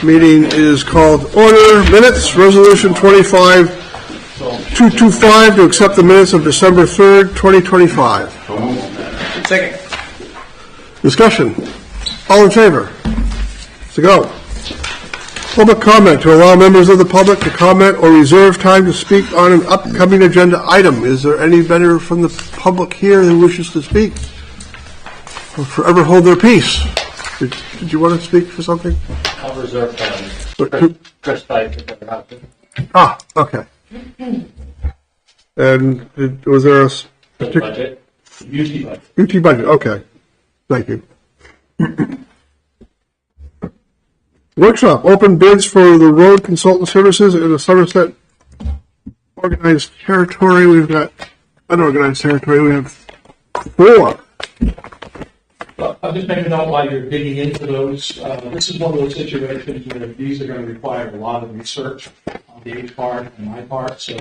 Meeting is called order. Minutes, resolution 25225 to accept the minutes of December 3rd, 2025. Second. Discussion. All in favor? To go. Public comment, to allow members of the public to comment or reserve time to speak on an upcoming agenda item. Is there any member from the public here who wishes to speak? Or forever hold their peace? Did you want to speak for something? I'll reserve time. Chris Pike, if ever happens. Ah, okay. And was there a Budget? UT budget. UT budget? Okay. Thank you. Workshop, open bids for the road consultant services in the Somerset organized territory. We've got unorganized territory. We have 4. Well, I'll just make a note while you're digging into those. This is one of those situations where these are going to require a lot of research on Dave's part and my part. So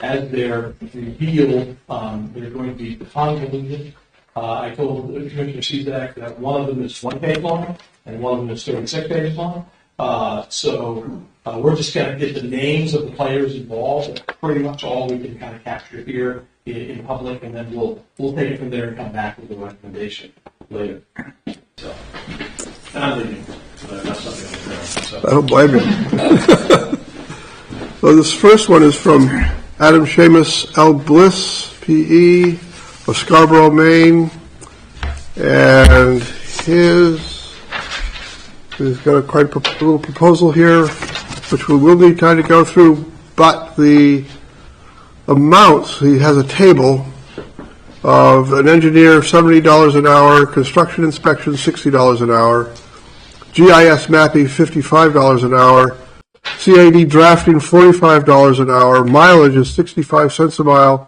as they're revealed, they're going to be convoluted. I told Commissioner Cezak that one of them is 1 page long and one of them is 36 pages long. So we're just going to get the names of the players involved. That's pretty much all we can kind of capture here in public, and then we'll take it from there and come back with a recommendation later. So, and I'm leaving. That's something there. So. I don't blame you. So this first one is from Adam Seamus L. Bliss, P.E., of Scarborough, Maine, and he's got quite a little proposal here, which we will need time to go through, but the amounts, he has a table of an engineer $70 an hour, construction inspection $60 an hour, GIS mapping $55 an hour, CAD drafting $45 an hour, mileage is 65 cents a mile,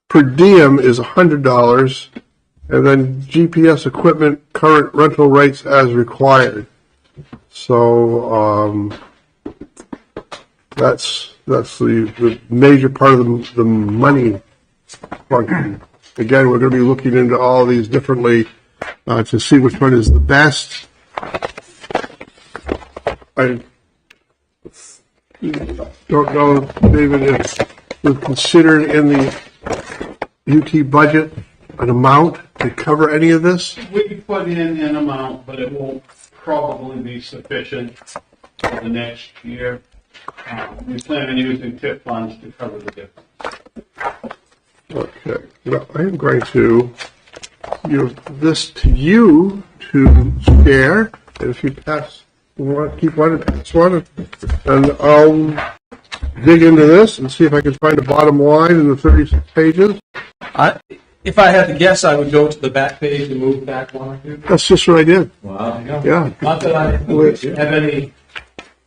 per diem is $100, and then GPS equipment current rental rates as required. So that's the major part of the money function. Again, we're going to be looking into all these differently to see which one is the best. I don't know, David, if we've considered in the UT budget an amount to cover any of this? We could put in an amount, but it won't probably be sufficient for the next year. We plan on using TIP funds to cover the difference. Okay. Well, I am going to give this to you to share. And if you pass, keep one and pass one, and I'll dig into this and see if I can find a bottom line in the 36 pages. If I had to guess, I would go to the back page and move back one or two. That's just what I did. Wow. Yeah. Not that I have any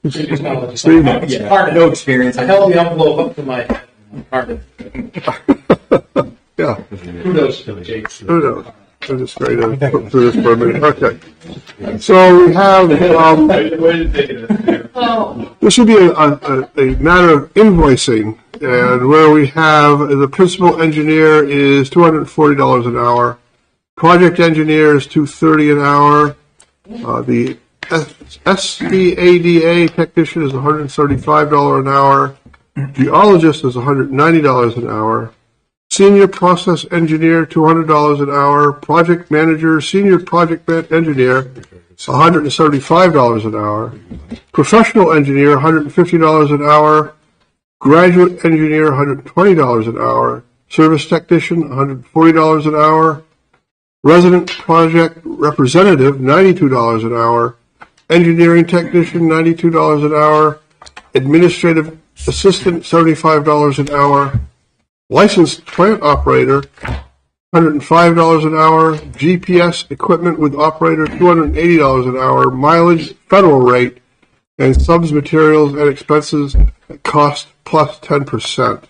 previous knowledge. No experience. I held the envelope up to my head. Hard to. Yeah. Kudos to Jake. Kudos. I'm just going to put through this for a minute. Okay. So we have, this would be a matter of invoicing, and where we have the principal engineer is $240 an hour, project engineer is $230 an hour, the SCADA technician is $135 an hour, geologist is $190 an hour, senior process engineer, $200 an hour. Project manager, senior project engineer, $175 an hour. Professional engineer, $150 an hour. Graduate engineer, $120 an hour. Service technician, $140 an hour. Resident project representative, $92 an hour. Engineering technician, $92 an hour. Administrative assistant, $75 an hour. Licensed plant operator, $105 an hour. GPS equipment with operator, $280 an hour. Mileage, federal rate, and subs materials and expenses at cost plus 10%.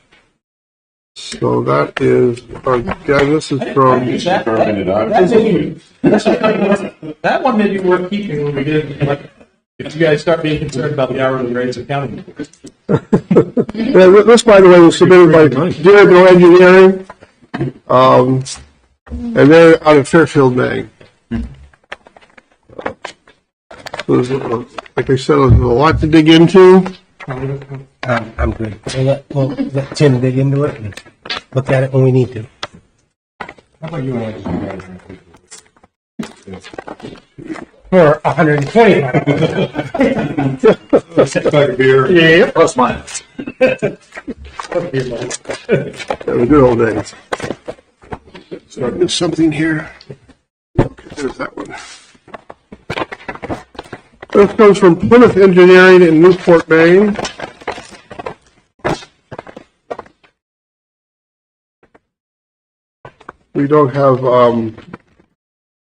So that is, again, this is from... That one may be worth keeping when we get, like, if you guys start being concerned about the hourly rates of county. Yeah, this, by the way, was submitted by Dearborn Engineering, and they're out of Fairfield, Maine. Like I said, there's a lot to dig into. I'm good. We'll let Tim dig into it and look at it when we need to. How about you and I just For 125. like a beer? Yeah. Plus minus. Have a good old day. So there's something here. Okay, there's that one. This comes from Plymouth Engineering in Newport, Maine. We don't have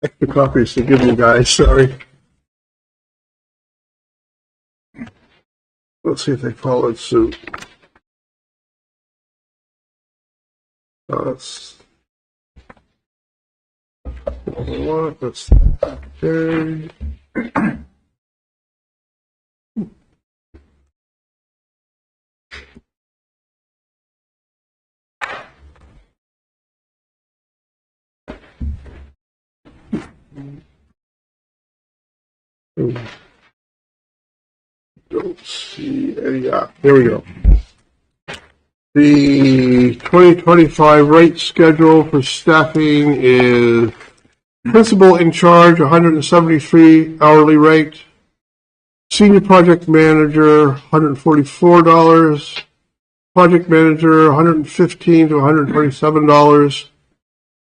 extra copies to give you guys, sorry. Let's see if they followed suit. That's okay. Don't see any, here we go. The 2025 rate schedule for staffing is principal in charge, 173 hourly rate. Senior project manager, $144. Project manager, $115 to $127.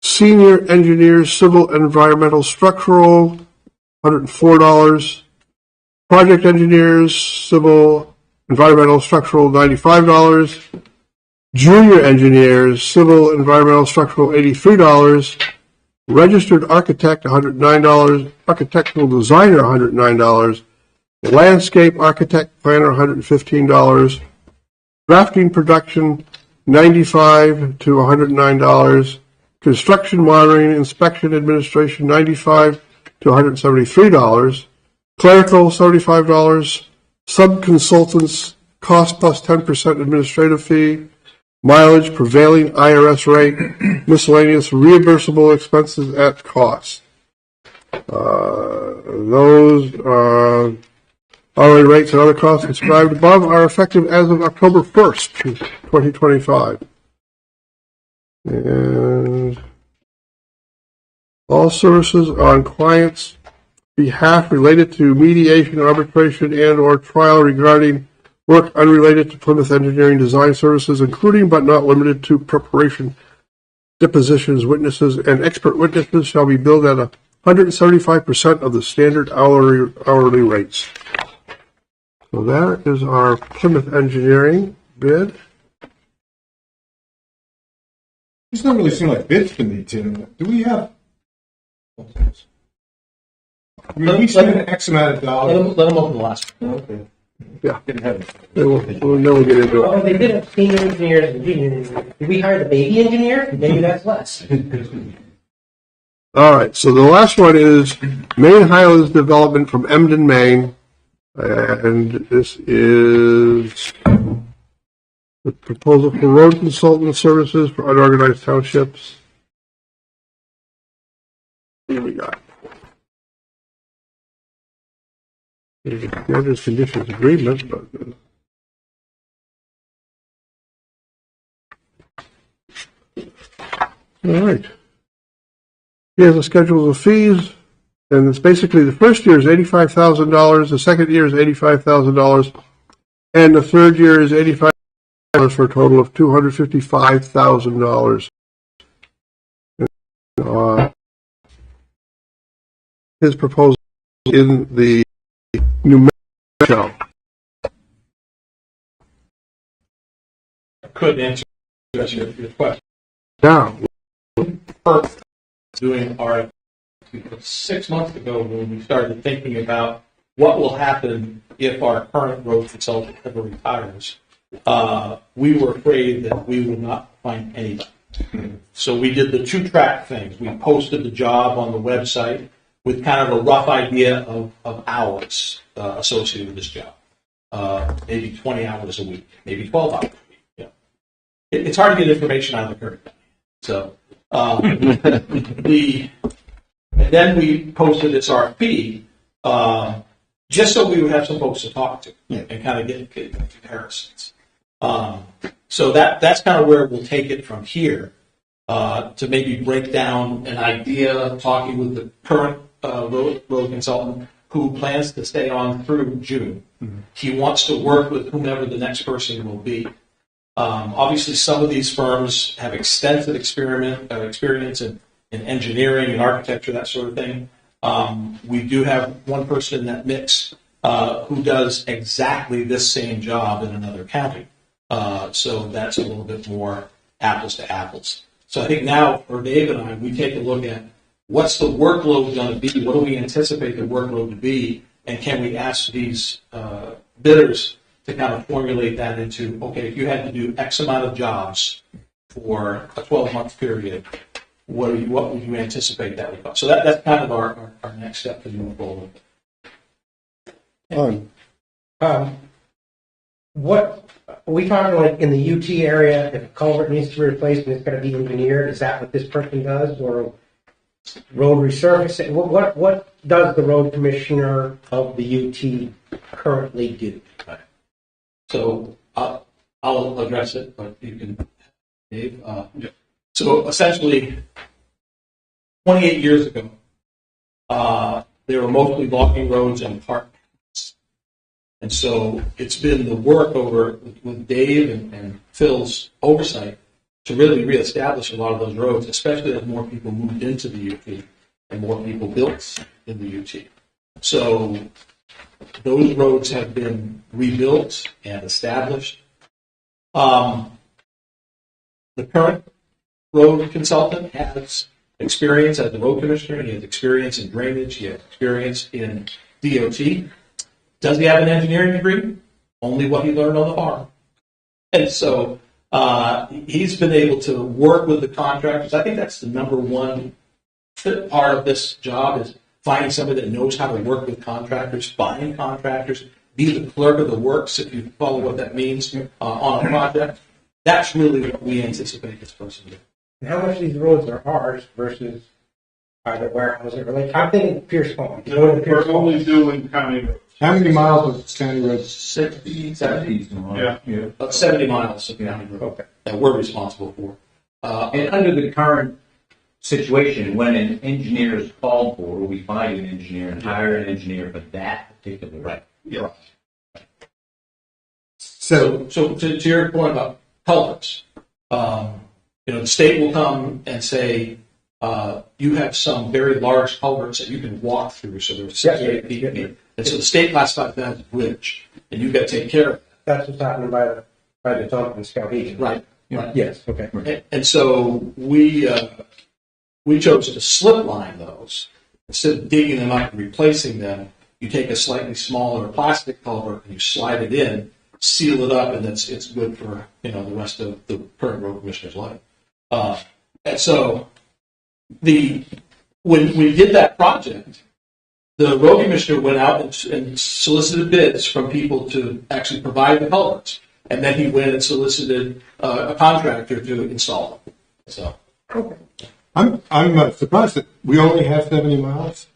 Senior engineer, civil, environmental, structural, $104. Project engineers, civil, environmental, structural, $95. Junior engineers, civil, environmental, structural, $83. Registered architect, $109. Architectural designer, $109. Landscape architect, planner, $115. Drafting production, $95 to $109. Construction monitoring, inspection, administration, $95 to $173. Clerical, $75. Sub-consultants, cost plus 10% administrative fee. Mileage, prevailing IRS rate. Miscellaneous, reimbursable expenses at cost. Those hourly rates and other costs described above are effective as of October 1st, 2025. And all services on clients' behalf related to mediation, arbitration, and or trial regarding work unrelated to Plymouth Engineering Design Services, including but not limited to preparation, depositions, witnesses, and expert witnesses shall be billed at 175% of the standard hourly rates. So that is our Plymouth Engineering bid. These don't really seem like bids to me, Tim. Do we have? I mean, we spend X amount of dollars. Let them open the last one. Okay. Yeah, Didn't have it. we'll never get into Oh, it. they did have senior engineers and junior engineers. Did we hire the baby engineer? Maybe that's less. All right, so the last one is Maine Highlands Development from Emden, Maine. And this is the proposal for road consultant services for unorganized townships. Here we got. There's conditions agreement, but. All right. Here's a schedule of fees, and it's basically the first year is $85,000, the second year is $85,000, and the third year is $85,000 for a total of $255,000. His proposal in the New Mexico. Could answer your question. Now, First, doing our 6 months ago when we started thinking about what will happen if our current road consultant ever retires, we were afraid that we would not find anybody. So we did the two-track things. We posted the job on the website with kind of a rough idea of hours associated with this job. Maybe 20 hours a week, maybe 12 hours a week. Yeah. It's hard to get information out of the current. So and then we posted this RFP, just so we would have some folks to talk to Yeah. and kind of get comparisons. So that's kind of where we'll take it from here, to maybe break down an idea, talking with the current road consultant who plans to stay on through June. He wants to work with whomever the next person will be. Obviously, some of these firms have extensive experience in engineering and architecture, that sort of thing. We do have one person in that mix who does exactly this same job in another county. So that's a little bit more apples to apples. So I think now for Dave and I, we take a look at what's the workload going to be, what do we anticipate the workload to be, and can we ask these bidders to kind of formulate that into, okay, if you had to do X amount of jobs for a 12-month period, what would you anticipate that would cost? So that's kind of our next step to move forward. What are we talking like in the UT area? If a culvert needs to be replaced and it's going to be engineered, is that what this person does, or road resurfacing? What does the road commissioner of the UT currently do? So I'll address it, but you can, Dave. So essentially, 28 years ago, they were mostly logging roads and park. And so it's been the work over with Dave and Phil's oversight to really reestablish a lot of those roads, especially as more people moved into the UT and more people built in the UT. So those roads have been rebuilt and established. The current road consultant has experience as the road commissioner. He has experience in drainage. He has experience in DOT. Does he have an engineering degree? Only what he learned on the farm. And so he's been able to work with the contractors. I think that's the number one part of this job, is finding somebody that knows how to work with contractors, find contractors, be the clerk of the works, if you follow what that means, on a project. That's really what we anticipate this person to do. And how much of these roads are ours versus either warehousing or like, I'm thinking Pierce Pond. You know, Pierce We're Pond. only doing county roads. How many miles of county roads? 60, 70, Yeah. about 70 miles of county road Okay. that we're responsible for. And under the current situation, when an engineer is called for, we find an engineer and hire an engineer for that particular. Right. Yeah. So, So to your point about culverts, the state will come and say, you have some very large culverts that you can walk through, so there's 6 or 8 feet deep. And so the state classifies that as a bridge, and you've got to take care of it. That's what's happening by the Tompkins Scout Agent. Right. Yes. Okay. And so we chose to slip line those. Instead of digging them up and replacing them, you take a slightly smaller plastic culvert and you slide it in, seal it up, and it's good for the rest of the current road commissioner's life. And so when we did that project, the road commissioner went out and solicited bids from people to actually provide the culverts, and then he went and solicited a contractor to install them. So I'm surprised that we only have 70 miles.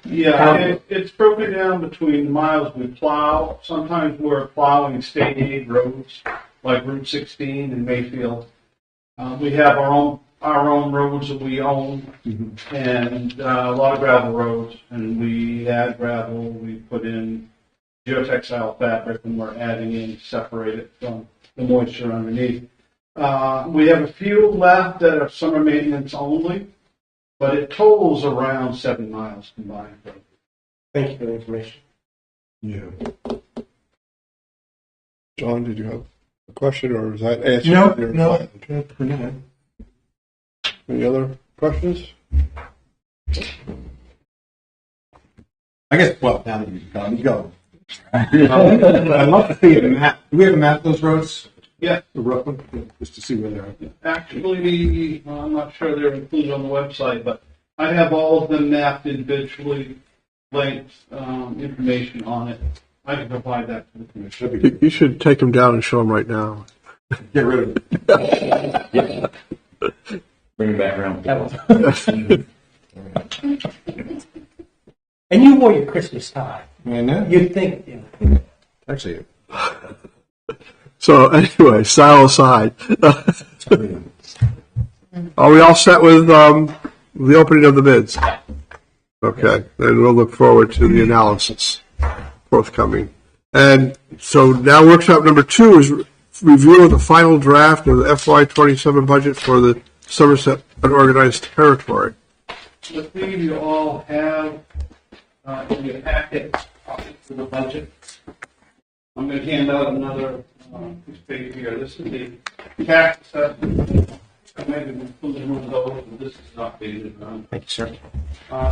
Yeah, it's broken down between miles we plow. Sometimes we're plowing state aid roads, like Route 16 in Mayfield. We have our own roads that we own, and a lot of gravel roads. And we add gravel. We put in geotextile fabric, and we're adding in to separate it from the moisture underneath. We have a few left that are summer maintenance only, but it totals around 7 miles combined. Thank you for the information. Yeah. John, did you have a question, or is that answered? No. Good for now. Any other questions? I guess, well, now that you've gone, go. I'd love to see a map. Do we have a map of those roads? Yeah. The rough one? Yeah, just to see where they're at. Actually, I'm not sure they're included on the website, but I have all of them mapped individually, linked information on it. I can provide that to the commission. You should take them down and show them right now. Get rid of it. Bring it back around. And you you wore your Christmas tie. I know. You'd think, you know. Actually, So anyway, style aside. Are we all set with the opening of the bids? Okay, then we'll look forward to the analysis forthcoming. And so now workshop number 2 is review of the final draft of the FY27 budget for the Somerset Unorganized Territory. The thing you all have in your packet for the budget. I'm going to hand out another piece of paper here. This is the tax assessment. I might have included one of those, but this is not dated. Thank you, sir.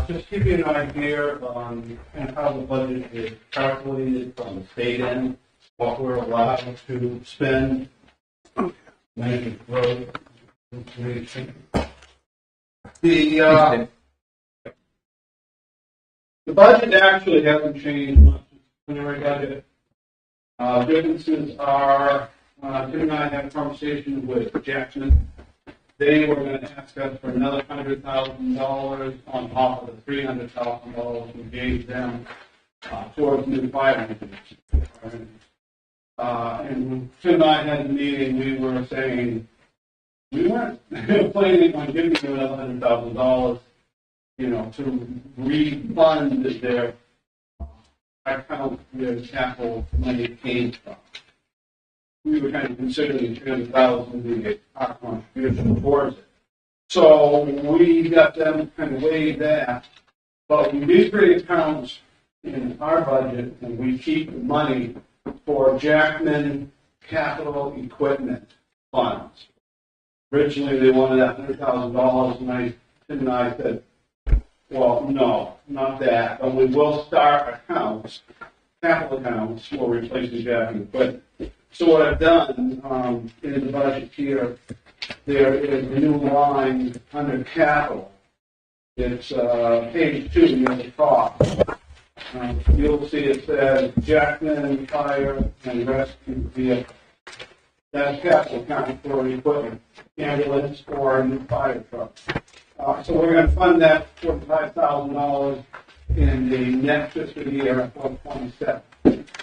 Just give you an idea on kind of how the budget is calculated from the state end, what we're allowed to spend, management growth, information. The budget actually hasn't changed much in our budget. Differences are, Tim and I had a conversation with Jackson. They were going to ask us for another $100,000 on top of the $300,000 we gave them towards new fire engines. And when Tim and I had the meeting, we were saying we weren't planning on giving them another $100,000, you know, to refund their account where the capital money came from. We were kind of considering $300,000 our contribution towards it. So we got them kind of waive that, but we do create accounts in our budget, and we keep the money for Jackman capital equipment funds. Originally, they wanted that $100,000, and Tim and I said, well, no, not that, but we will start accounts, capital accounts for replacing Jackman equipment. So what I've done in the budget here, there is a new line under capital. It's page 2 near the top. You'll see it says Jackman Fire and Rescue Vehicle. That's capital account for equipment, ambulance or a new fire truck. So we're going to fund that $45,000 in the next fiscal year of 27.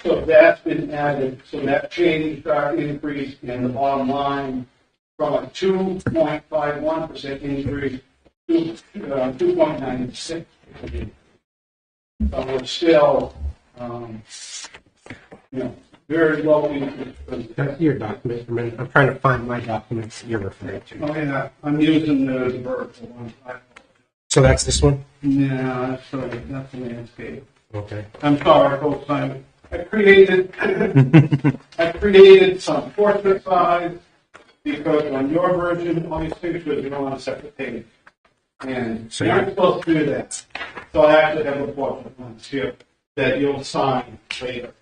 So that's been added, so that changed our increase in the bottom line from a 2.51% increase to 2.96%. But we're still, very low increase. That's your document. I'm trying to find my documents that you're referring to. Oh, yeah, I'm using the vertical one. So that's this one? Yeah, that's the landscape. Okay. I'm sorry, folks, I created some portrait size because on your version, all these pictures are on a separate page. And So you're not supposed to do that. So I actually have a portrait ones here that you'll sign later.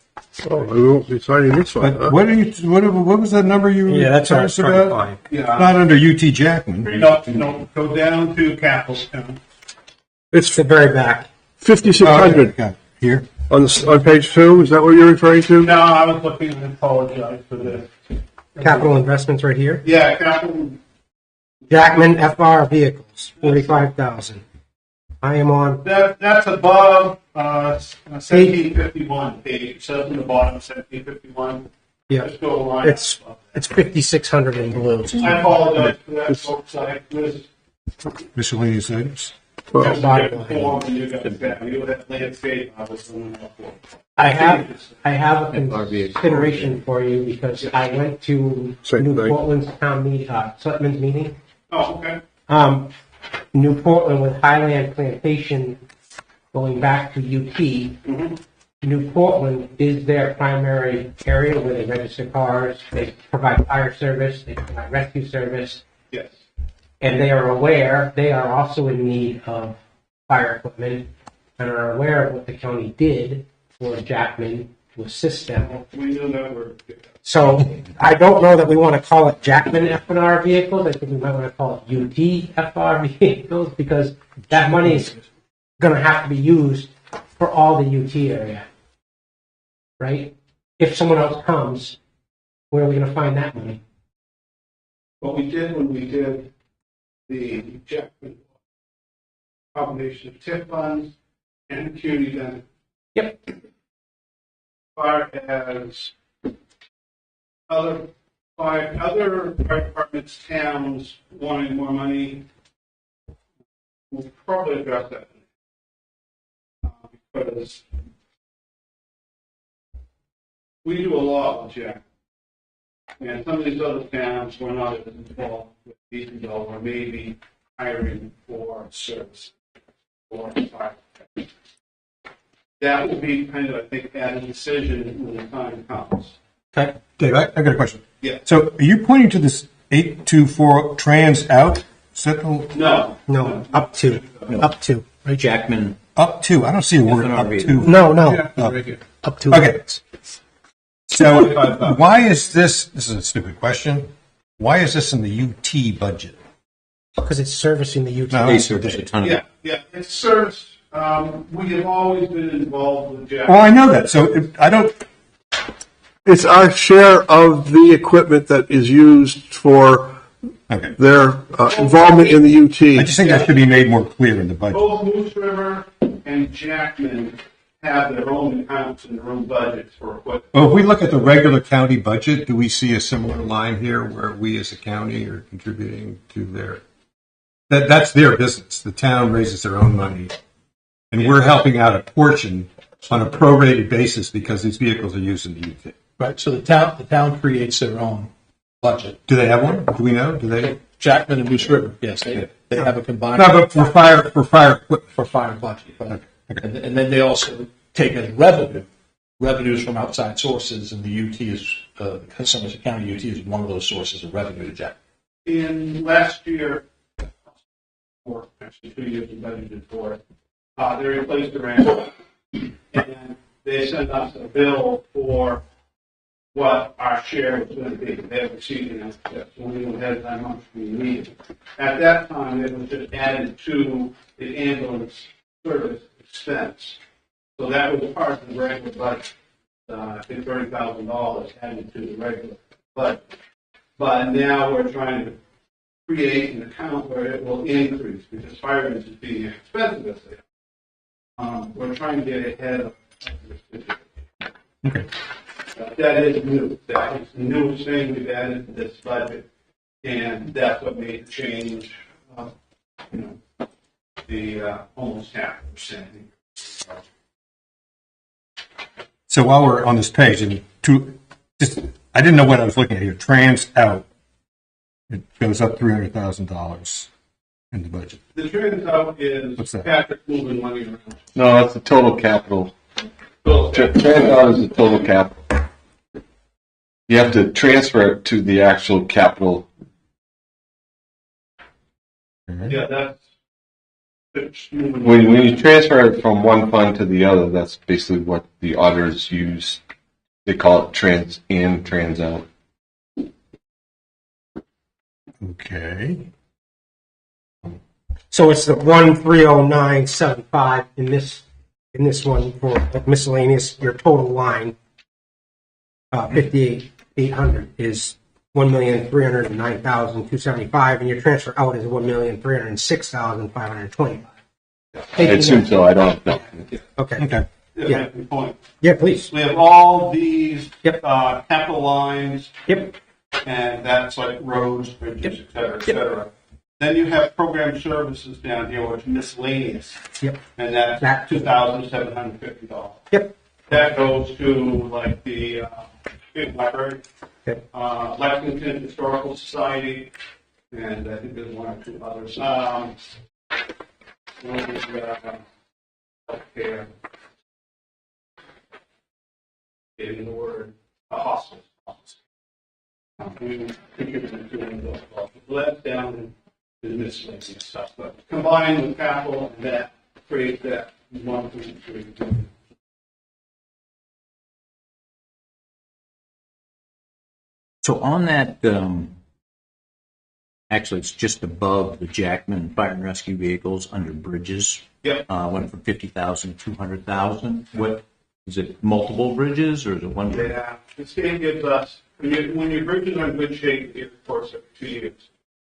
Oh, we won't be signing this one, huh? what was that number you Yeah, that's what I told was us trying to about? find. Yeah. Not under UT Jackman. No, go down to capital account. It's the very back. 5,600 Got it. Here. on page 2. Is that what you're referring to? No, I was looking and apologize for this. Capital investments right here. Yeah, capital. Jackman FR vehicles, 45,000. I am on, That's above 1751 page. It says in the bottom 1751. yeah, Just go a line. it's 5,600 in blue. I apologize for that, folks. I was Miscellaneous items. Well, just getting form and you guys got you that landscape. I was doing that for. I have a consideration for you because I went to Same New thing. Portland's town meeting, Selectmen's meeting. Oh, okay. New Portland with Highland Plantation going back to UT. Mm-hmm. New Portland is their primary area where they register cars, they provide fire service, they provide rescue service, Yes. and they are aware, they are also in need of fire equipment and are aware of what the county did for Jackman to assist them. We knew that were. So I don't know that we want to call it Jackman F&R vehicles. I think we might want to call it UT FR vehicles because that money is going to have to be used for all the UT area, right? If someone else comes, where are we going to find that money? What we did when we did the Jackman combination of TIP funds and CUNY then. Yep. As far as other fire departments, towns wanting more money, we'll probably address that. Because we do a lot with Jack. And some of these other towns were not as involved with these, or maybe hiring for service or fire. That will be kind of, I think, a decision when the time comes. Okay. Dave, I got a question. Yeah. So are you pointing to this 824 trans out? Is that the, No, up to. Right. Jackman, up to? I don't see a word up FNRV. to. No, Oh. up to. Okay. So why is this is a stupid question, why is this in the UT budget? Because it's servicing the UT. No, they service a ton of it. Yeah, it's service. We have always been involved with Jack. Well, I know that. So I don't. It's our share of the equipment that is used for Okay. their involvement in the UT. I just think that should be made more clear in the budget. Both Moose River and Jackman have their own accounts and their own budgets for equipment. Well, if we look at the regular county budget, do we see a similar line here where we as a county are contributing to their, that's their business. The town raises their own money, and we're helping out a portion on a prorated basis because these vehicles are used in the UT. Right, so the town creates their own budget. Do they have one? Do we know? Do they? Jackman and Moose River, yes, they have a combined. No, but for fire equipment. For fire budget. But, Okay. and then they also take as revenues from outside sources, and the UT is, Somerset County UT is one of those sources of revenue to Jack. In last year, or actually 2 years we budgeted for it, they replaced the ramp, and they sent us a bill for what our share was going to be. They have received an estimate, so we knew ahead of time how much we needed. At that time, it was just added to the ambulance service expense. So that was part of the regular budget. I think $30,000 added to the regular budget. But now we're trying to create an account where it will increase because fire is being expensive as they are. We're trying to get ahead of this situation. Okay. That is new. That is the newest thing we've added to this budget, and that's what made the change. The almost 0.5%. So while we're on this page, and I didn't know what I was looking at here. Trans out, it goes up $300,000 in the budget. The trans out is What's that? Patrick moving money around. No, that's the total capital. Bill, Trans-out is the total capital. You have to transfer it to the actual capital. yeah, that's it's moving. When you transfer it from one fund to the other, that's basically what the auditors use. They call it trans in, trans out. Okay. So it's the 1,309.75 in this one for miscellaneous. Your total line, 58,800 is 1,309,275, and your transfer out is 1,306,525. I assume so. I don't know. Okay. Okay. Yeah. Good point. Yeah, please. We have all these Yep. capital lines, Yep. and that's like roads, bridges, Yep. et cetera, et cetera. Then you have program services down here, which is miscellaneous, Yep. and that's That- $2,750. Yep. That goes to like the big library, Okay. Lexington Historical Society, and I think there's one or two others. One is healthcare. Getting the word hospice. We contributed to one of those. Left down to miscellaneous stuff, but combined with capital, and that creates that 1.3 billion. So on that, actually, it's just above the Jackman Fire and Rescue Vehicles under bridges. Yep. Went from 50,000 to 200,000. What is it? Multiple bridges, or is it one? bridge? Yeah, the state gives us, when your bridges are in good shape, you get reports every 2 years.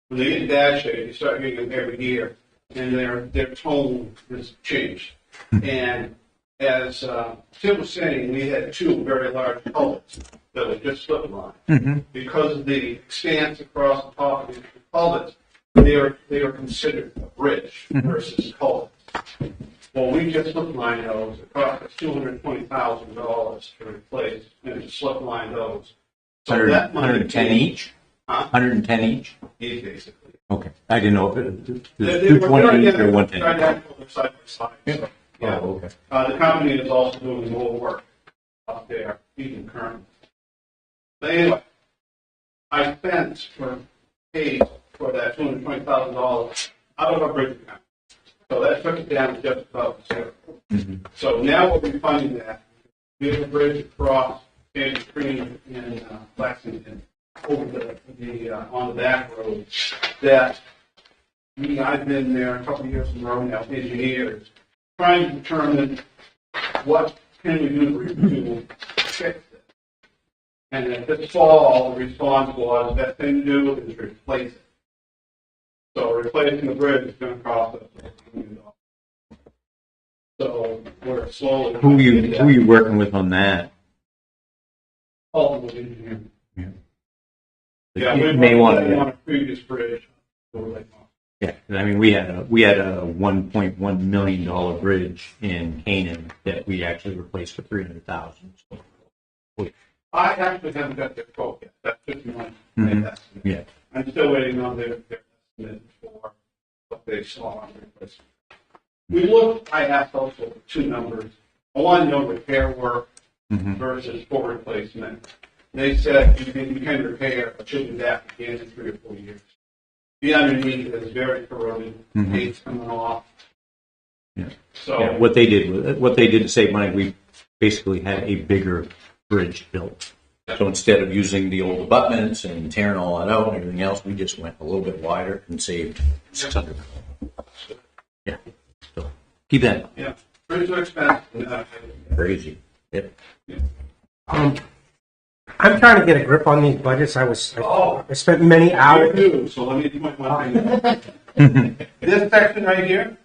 When they get in bad shape, you start getting them every year, and their tone has changed. And as Tim was saying, we had two very large culverts that were just slip line. Because of the expanse across the top of the culverts, they are considered a bridge versus culvert. Well, we just slip line those. It cost us $220,000 to replace and to slip line those. So 100, that money 110 each? Huh? 110 each? Yeah, basically. Okay. I didn't know if it was They're 220 each or identical 110. side by side. So, yeah. Oh, okay. The company is also doing more work up there, even currently. But anyway, I spent or paid for that $220,000 out of our bridge account. So that took it down to just about zero. So now we'll be funding that. We have a bridge across Sandy Creek in Lexington over the on the back road that I've been there a couple of years in a row now, engineers, trying to determine what can we do to fix it. And then this fall, the response was, best thing to do is replace it. So replacing the bridge is going to cost us $1 million. So we're slowly. Who are you working with on that? Ultimate engineering. Yeah, You we may want on to. a previous bridge. Yeah, I mean, we had a $1.1 million bridge in Canaan that we actually replaced for $300,000. So, I actually haven't got their quote yet. That's just my estimate. yeah. I'm still waiting on their estimate for what they saw on the replacement. We looked, I asked also for two numbers. One, repair work versus full replacement. They said you can repair, but you'll do that again in 3 or 4 years. The underneath is very corroded, paint's coming off. Yeah. So Yeah, what they did to save money, we basically had a bigger bridge built. So instead of using the old abutments and tearing all that out and everything else, we just went a little bit wider and saved $600. Yeah. So keep that yeah, bridges are expensive. crazy. Yep. I'm trying to get a grip on these budgets. I spent many hours. So let me point one thing out. This section right here,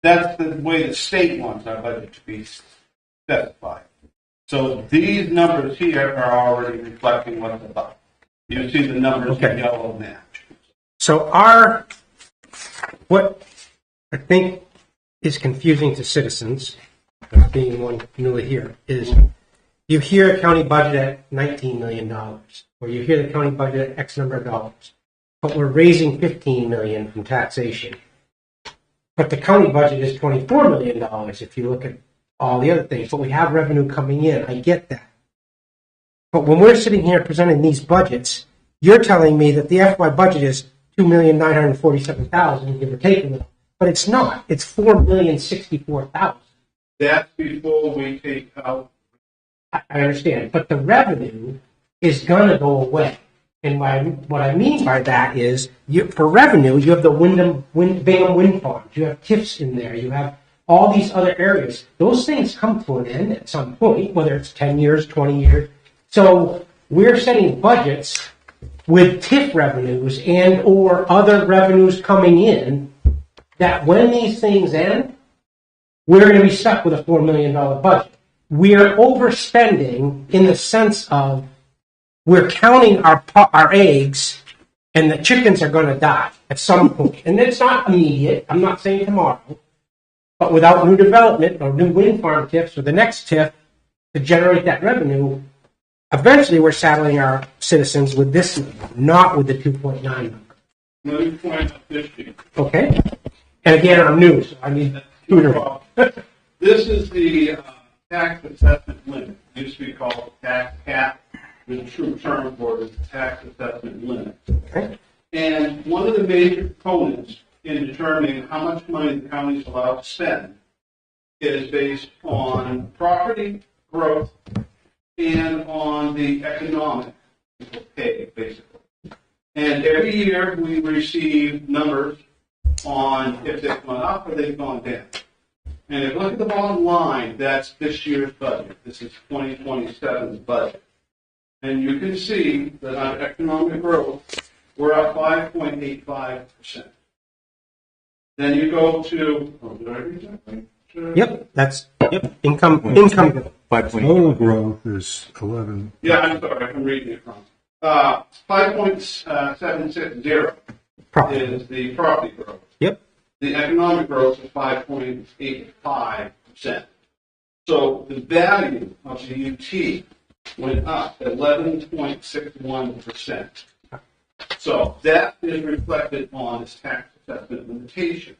that's the way the state wants our budget to be specified. So these numbers here are already reflecting what's above. You see the numbers in yellow match. So what I think is confusing to citizens, being one newly here, is you hear a county budget at $19 million, or you hear the county budget at X number of dollars, but we're raising $15 million from taxation. But the county budget is $24 million if you look at all the other things, but we have revenue coming in. I get that. But when we're sitting here presenting these budgets, you're telling me that the FY budget is $2,947,000, give or take a little, but it's not. It's $4,064,000. That's before we take out. I understand, but the revenue is going to go away. And what I mean by that is, for revenue, you have the Bingham wind farms, you have TIFs in there, you have all these other areas. Those things come to an end at some point, whether it's 10 years, 20 years. So we're setting budgets with TIF revenues and or other revenues coming in that when these things end, we're going to be stuck with a $4 million budget. We're overspending in the sense of we're counting our eggs and the chickens are going to die at some point. And it's not immediate. I'm not saying tomorrow. But without new development or new wind farm TIFs or the next TIF to generate that revenue, eventually we're saddling our citizens with this number, not with the 2.9 number. Let me point out this sheet. Okay? And again, I'm new, so I need tutoring. This is the tax assessment limit. It used to be called tax cap. The true term for it is tax assessment limit. Okay? And one of the major components in determining how much money the county is allowed to spend is based on property growth and on the economic pay, basically. And every year we receive numbers on if they've gone up or they've gone down. And if you look at the bottom line, that's this year's budget. This is 2027's budget. And you can see that on economic growth, we're up 5.85%. Then you go to, did I read that right? Yep, that's, income. 5 point. Total growth is 11. Yeah, I'm sorry, I'm reading it wrong. 5.760 Property. is the property growth. Yep, The economic growth is 5.85%. So the value of the UT went up 11.61%. So that is reflected on this tax assessment limitation.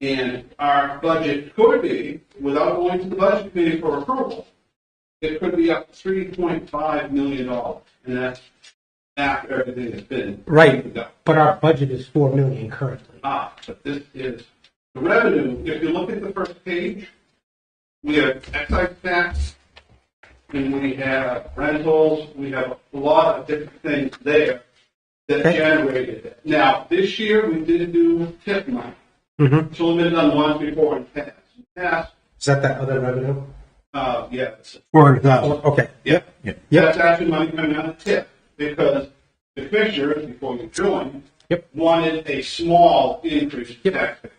And our budget could be, without going to the budget committee for approval, it could be up to $3.5 million. And that's after everything has been. right, done. but our budget is 4 million currently. But this is the revenue. If you look at the first page, we have excise tax, and we have rentals, we have a lot of different things there that Okay. generated it. Now, this year, we did do tip money. Mm-hmm. It's only been done once before in past. In past, Is that other revenue? yeah, it's 400,000. Okay. Yeah. Yep. That's actually money coming out of tip, because the commissioners, before you joined, Yep. wanted a small increase in Yep. taxpayers.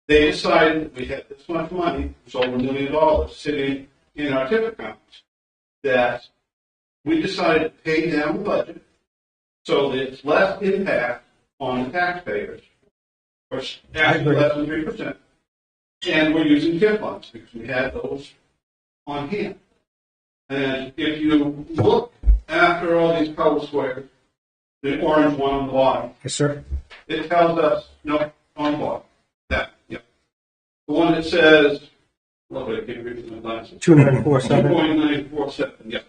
They decided we had this much money, it's over $1 million, sitting in our tip accounts, that we decided to pay down the budget so that it's less impact on the taxpayers, or actually less than 3%. And we're using tip funds because we had those on hand. And if you look after all these color squares, the orange one on the bottom, Yes, sir. it tells us, no, on the bottom, that, yeah. The one that says, well, I can't read with my glasses. 2947. 2.947, yeah.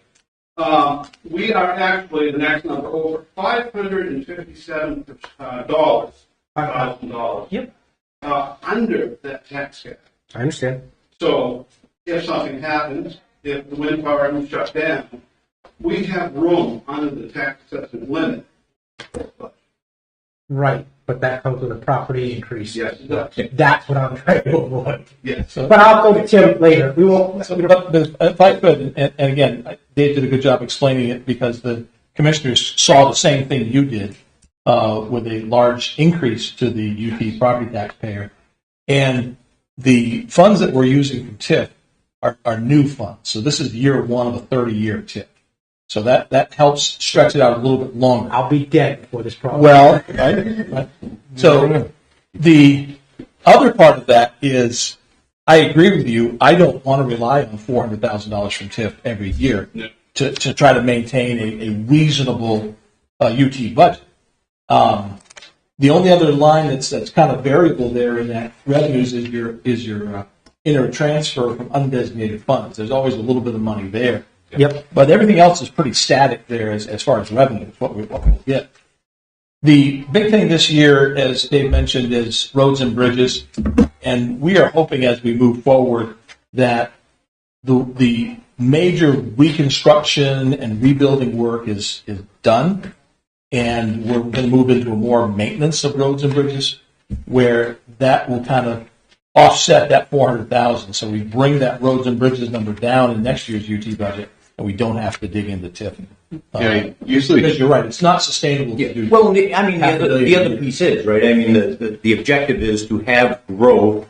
We are actually, the next number, over $557,000. Yep. Under that tax cap. I understand. So if something happens, if the wind power is shut down, we have room under the tax assessment limit. Right, but that comes with a property increase. Yes, it does. That's what I'm trying to avoid. Yes. But I'll go to Tim later. We won't. But if I could, and again, Dave did a good job explaining it because the commissioners saw the same thing you did with a large increase to the UT property taxpayer. And the funds that we're using from TIF are new funds. So this is year one of a 30-year TIF. So that helps stretch it out a little bit longer. I'll be dead before this problem. Well, right. So the other part of that is, I agree with you. I don't want to rely on $400,000 from TIF every year to try to maintain a reasonable UT budget. The only other line that's kind of variable there in that revenues is your inter transfer from undesignated funds. There's always a little bit of money there. Yep. But everything else is pretty static there as far as revenue, what we'll get. The big thing this year, as Dave mentioned, is roads and bridges. And we are hoping as we move forward that the major reconstruction and rebuilding work is done. And we're going to move into a more maintenance of roads and bridges where that will kind of offset that $400,000. So we bring that roads and bridges number down in next year's UT budget, and we don't have to dig into TIF. Yeah, usually Because you're right, it's not sustainable to do. Well, the other piece is, right, I mean, the objective is to have growth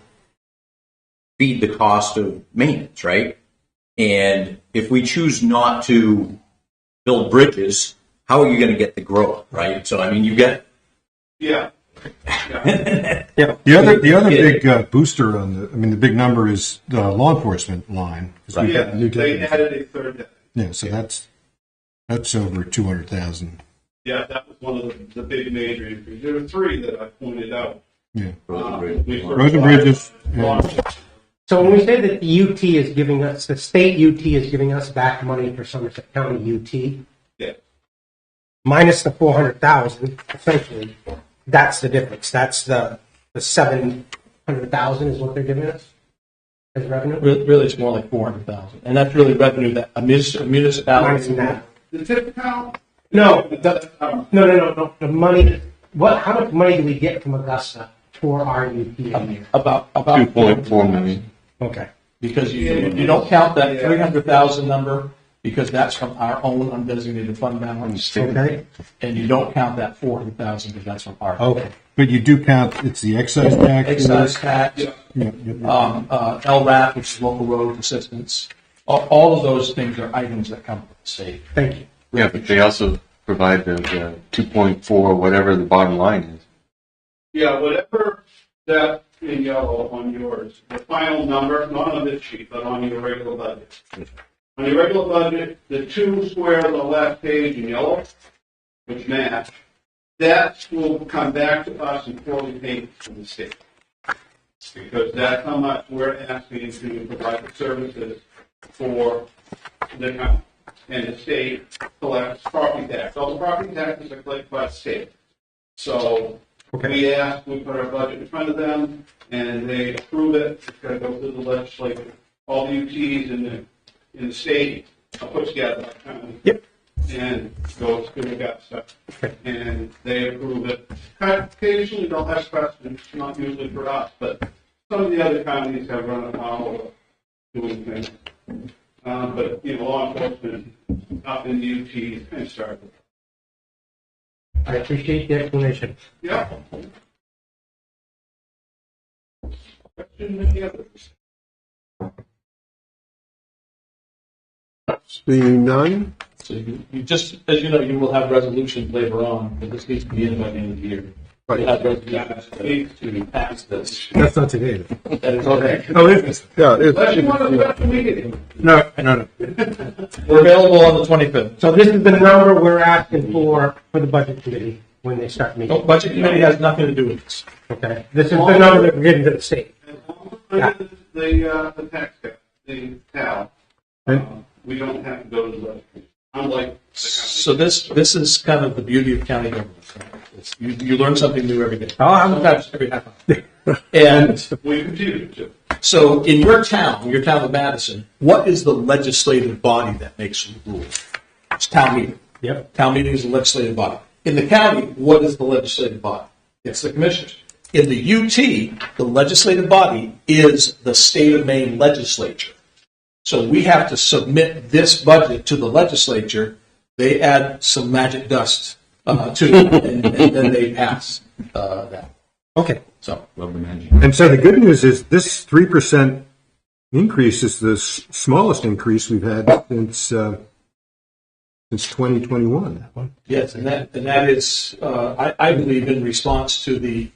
feed the cost of maintenance, right? And if we choose not to build bridges, how are you going to get the growth, right? So, I mean, you get... Yeah. The other big booster on the big number is the law enforcement line. 'Cause we've got Yeah, a new they deputy. added a third deputy. Yeah, so that's over 200,000. Yeah, that was one of the big major increases. There were three that I pointed out. Yeah. We Roads and bridges. Yeah. So when we say that the UT is giving us, the state UT is giving us back money for Somerset County UT, Yeah. minus the 400,000, essentially, that's the difference. That's the 700,000 is what they're giving us as revenue. Really, it's more like $400,000. And that's really revenue that a municipality... Minus that. The tip account? No, no. The money. How much money do we get from Augusta for our UT a year? About 2.4 million. Okay. because you don't count that 300,000 number because that's from our own undesignated fund balance. Okay. And you don't count that 400,000 because that's from our. Okay. But you do count, it's the excise tax? Excise tax, Yeah. LRAP, which is local road assistance. All of those things are items that come from the state. Thank you. Yeah, but they also provide the 2.4, whatever the bottom line is. Yeah, whatever that in yellow on yours, the final number, not on this sheet, but on your regular budget. On your regular budget, the two squares on the last page in yellow, which match, that will come back to us in quarterly payments from the state. Because that's how much we're asking to provide the services for the county. And the state collects property tax. All the property taxes are collected by the state. So we put our budget in front of them, and they approve it. It's got to go through the legislature. All the UTs in the state are put together by the county. Yep. And goes through the gut stuff. And they approve it. Occasionally they'll have questions, not usually for us, but some of the other counties have run afoul of doing things. But, law enforcement up in the UT kind of started. I appreciate the explanation. Yeah. Question any others? Seeing none? So you just, as you know, you will have resolutions later on, but this needs to be in by the end of the year. Right. You have resolutions to pass this. That's not today. That is okay. Oh, it is. Yeah, Unless you it's, want a special meeting. No. We're available on the 25th. So this is the number we're asking for the budget committee when they start No, meeting. budget committee has nothing to do with this. Okay. This is the number that we're getting to the state. As long as the tax cap, the TAL, we don't have to go to the legislature. Unlike the So this is kind of the beauty of county government. Right? You learn something new every day. Oh, I'm- Sometimes every half hour. And county, we continue to. so in your town of Madison, what is the legislative body that makes rules? It's town meeting. Yep. Town meeting is the legislative body. In the county, what is the legislative body? It's the commissioners. In the UT, the legislative body is the state of Maine legislature. So we have to submit this budget to the legislature. They add some magic dust to it, and then they pass that. Okay. So And so the good news is this 3% increase is the smallest increase we've had since 2021. yes, and that is, I believe, in response to the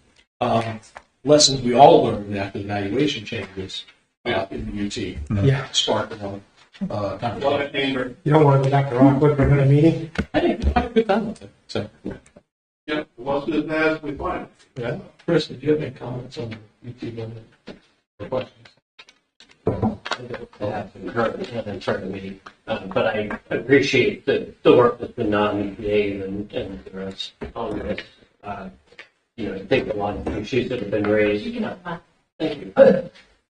lessons we all learned after the valuation changes in the UT. Yeah. Sparked a lot of A lot conversation. of anger. You don't want to go back to Rockwood for another meeting? I had a good time with it. So, Yeah, it wasn't as bad as we thought. yeah. Chris, did you have any comments on the UT budget or questions? I have in front of me, but I appreciate the work that's been done, Dave and the rest on this. I think a lot of the issues that have been raised. Thank you.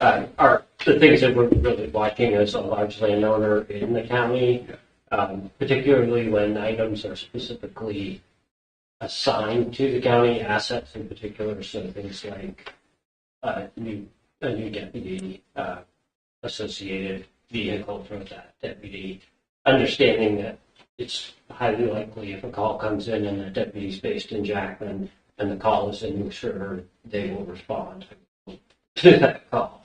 Are the things that we're really watching as a large landowner in the county, particularly when items are specifically assigned to the county, assets in particular, so things like a new deputy, associated vehicle for that deputy, understanding that it's highly likely if a call comes in and the deputy's based in Jackman and the call is in sure they will respond to that call.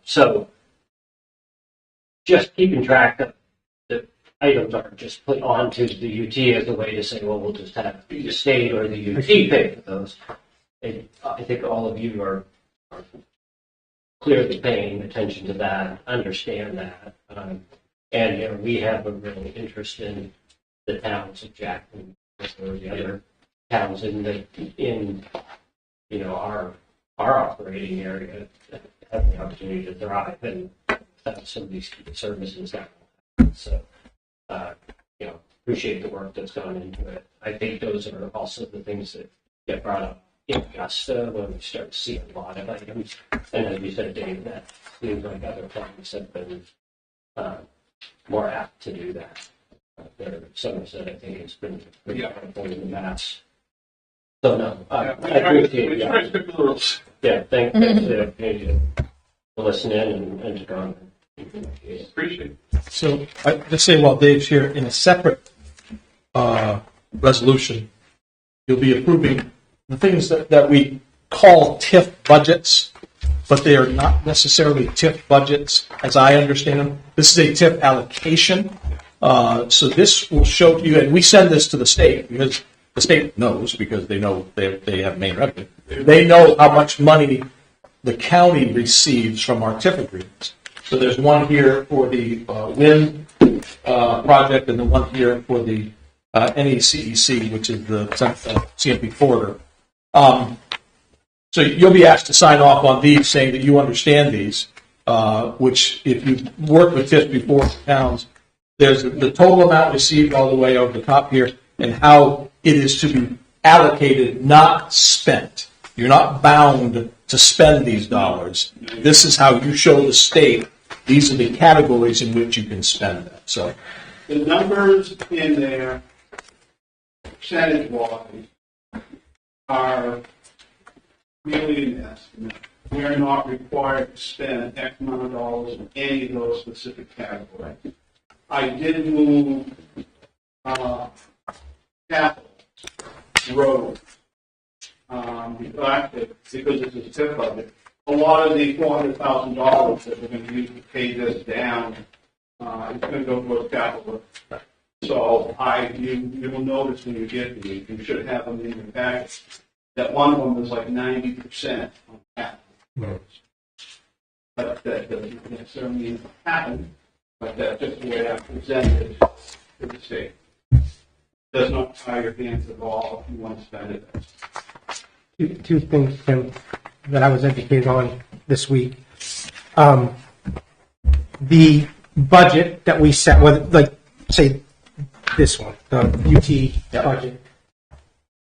So just keeping track of the items aren't just put onto the UT as a way to say, well, we'll just have the state or the UT pay for those. I think all of you are clearly paying attention to that, understand that. And we have a real interest in the towns of Jackson or the other towns in our operating area that have the opportunity to thrive and have some of these services that so appreciate the work that's gone into it. I think those are also the things that get brought up in Augusta when we start to see a lot of items. And as you said, Dave, that seems like other farms have been more apt to do that. Somerset, I think, has been pretty helpful in the past. So no, I appreciate We try to stick to the rules. yeah, thanks for the opportunity to listen in and to go on. Appreciate it. So I just say while Dave's here, in a separate resolution, you'll be approving the things that we call TIF budgets, but they are not necessarily TIF budgets as I understand them. This is a TIF allocation. So this will show you, and we send this to the state because the state knows, because they know they have Maine revenue. They know how much money the county receives from our TIF agreements. So there's one here for the wind project, and the one here for the NECEC, which is the CMP corridor. So you'll be asked to sign off on these, saying that you understand these, which if you've worked with TIF before in towns, there's the total amount received all the way over the top here, and how it is to be allocated, not spent. You're not bound to spend these dollars. This is how you show the state, these are the categories in which you can spend them. So The numbers in there, percentage-wise, are really an estimate. We're not required to spend X amount of dollars in any of those specific categories. I did move capital, road, because this is a TIF budget. A lot of the $400,000 that we're going to use to pay this down is going to go towards capital. So you will notice when you get these, you should have them in your package, that one of them was like 90% on capital. But that doesn't necessarily mean it happened, but that's just the way I presented it to the state. Does not tie your hands at all if you want to spend it. Two things, Tim, that I was educated on this week. The budget that we set, like, say, this one, the UT budget,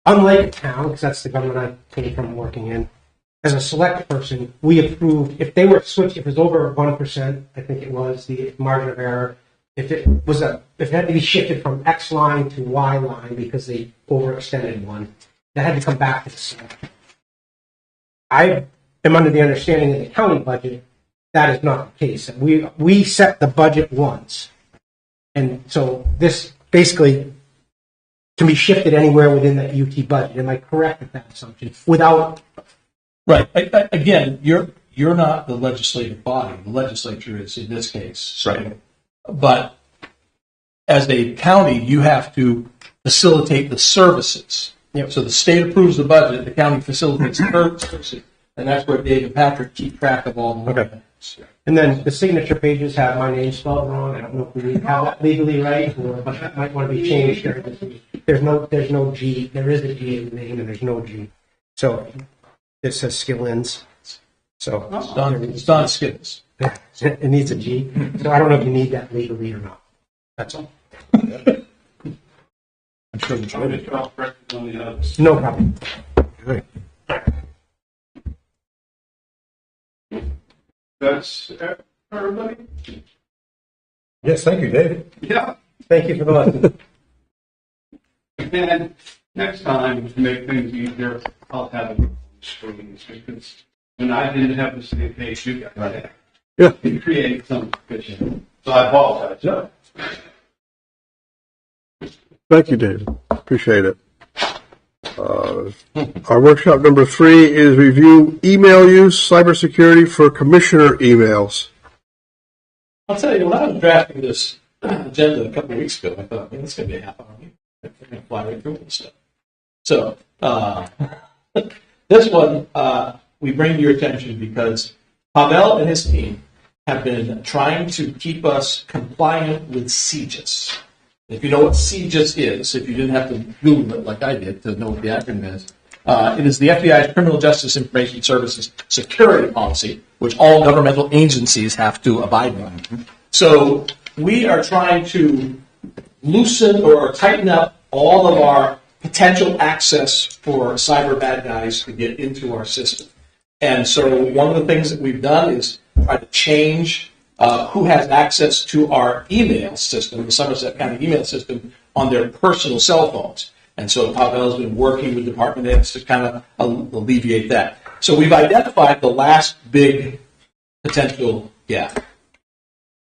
unlike a town, because that's the government I came from working in, as a select person, we approved, if they were switched, if it was over 1%, I think it was, the margin of error, if it had to be shifted from X line to Y line because they overextended one, that had to come back to the select. I am under the understanding in the county budget, that is not the case. We set the budget once. And so this basically can be shifted anywhere within that UT budget. Am I correct with that assumption? Without... Right. Again, you're not the legislative body. The legislature is in this case. Right. But as a county, you have to facilitate the services. Yep. So the state approves the budget, the county facilitates the services, and that's where Dave and Patrick keep track of all the Okay. And then the signature pages have my name spelled wrong. I don't know if we have that legally right, or but that might want to be changed during this week. There's no G. There is a G in the name, and there's no G. So this says Skillins. So It's Don Skiddles. it needs a G. So I don't know if you need that legally or not. That's all. I'm sure the I'm just trying to correct on the others. No problem. That's everybody? Yes, thank you, David. Yeah. Thank you for the lesson. And next time, to make things easier, I'll have it on screens, because when I didn't have the same page you guys had, Yeah. it created some confusion. So I apologize. Yeah. Thank you, David. Appreciate it. Our workshop number 3 is review email use, cybersecurity for commissioner emails. I'll tell you, when I was drafting this agenda a couple of weeks ago, I thought, man, it's going to be a half hour meeting. I'm going to fly right through this stuff. So, this one, we bring to your attention because Pavel and his team have been trying to keep us compliant with CJIS. If you know what CJIS is, if you didn't have to Google it like I did to know what the acronym is, it is the FBI's Criminal Justice Information Services Security Policy, which all governmental agencies have to abide by. So we are trying to loosen or tighten up all of our potential access for cyber bad guys to get into our system. And so one of the things that we've done is try to change who has access to our email system, the Somerset County email system, on their personal cell phones. And so Pavel has been working with department heads to kind of alleviate that. So we've identified the last big potential gap,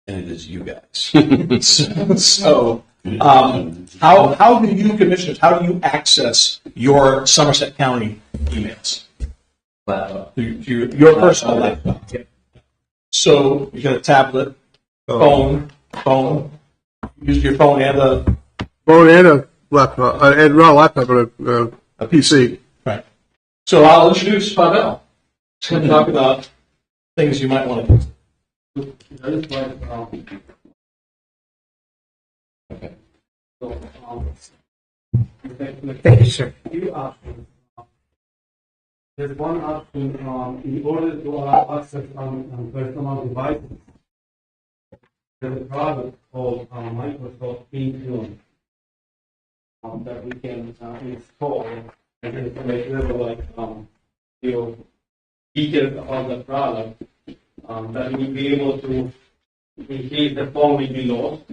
and it is you guys. So How do you commissioners, how do you access your Somerset County emails? Laptop. Your personal laptop? So you got a tablet, phone, use your phone and Phone and a laptop, and not a laptop, but a PC. right. So I'll introduce Pavel. He's going to talk about things you might want to do. Thank you, sir. Few options. There's one option in order to allow access on personal devices. There's a product called Microsoft Intune that we can install and it's available like your details about the product that we'll be able to, in case the phone will be lost,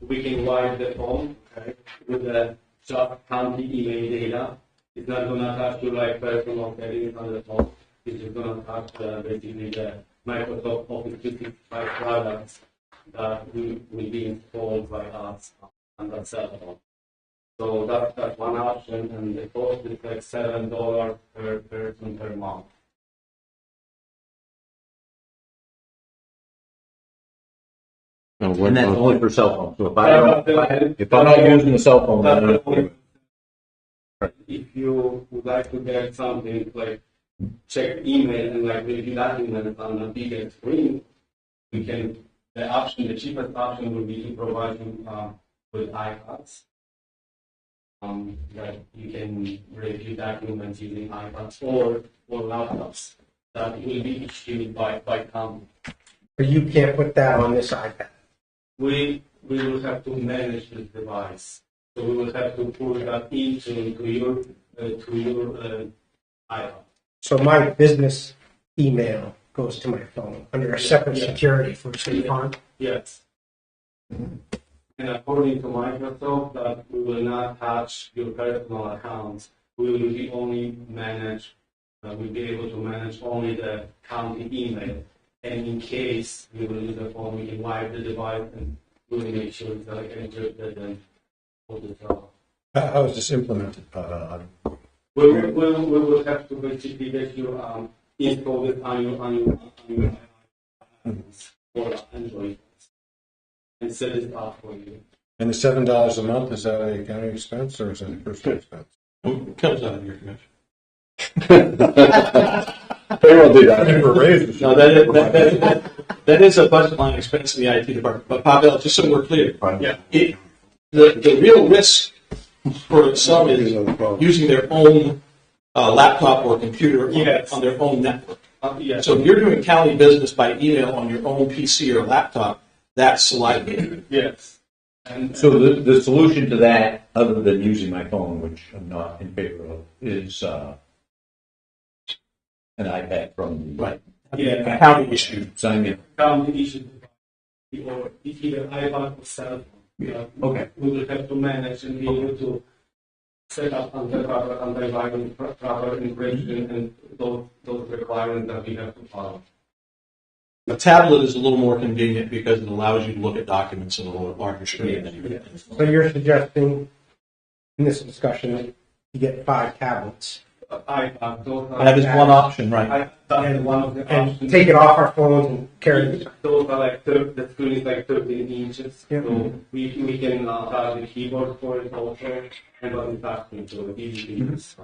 we can wipe the phone, okay, with the just county email data. It's not going to touch your like personal settings on the phone. It's just going to touch basically the Microsoft Office 365 products that will be installed by us on that cell phone. So that's one option, and the cost is like $7 per person per month. And that's only for cell phones. So if I'm not using the cell phone, then I'm not. If you would like to get something like check email and like review documents on a bigger screen, we can. The cheapest option would be to provide you with iPads. That you can review documents using iPads or laptops that will be issued by company. But you can't put that on this iPad. We will have to manage this device. So we will have to put that into your iPad. So my business email goes to my phone under a separate security for State Farm. Yes. And according to Microsoft, that we will not touch your personal accounts. We will be only manage. We'll be able to manage only the county email. And in case we will lose the phone, we can wipe the device and we will make sure it's like encrypted and all the stuff. How is this implemented? We will have to basically get you install it on your or Android and set it up for you. And the $7 a month, is that a county expense or is that a personal expense? It comes out of your commission. Payroll did that. Never raised it. No, that is a budget line expense in the IT department. But Pavel, just so we're clear, Yeah. The real risk for some is using their own laptop or computer Yes. on their own network. Yes. So if you're doing county business by email on your own PC or laptop, that's liability. Yes. And So the solution to that, other than using my phone, which I'm not in favor of, is an iPad from the Right. Yeah. County issue. sign in. county issued or either iPad or cell phone. Okay. We will have to manage and be able to set up proper encryption and those requirements that we have to follow. A tablet is a little more convenient because it allows you to look at documents on a little larger screen. So you're suggesting in this discussion that you get 5 tablets iPad, those are, That is one option, right? that's one of the and options. take it off our phones and carry it. Those are like the screen is like 13 inches, Yeah. so we can have the keyboard for it also, and button touchscreen, so it's easy to use.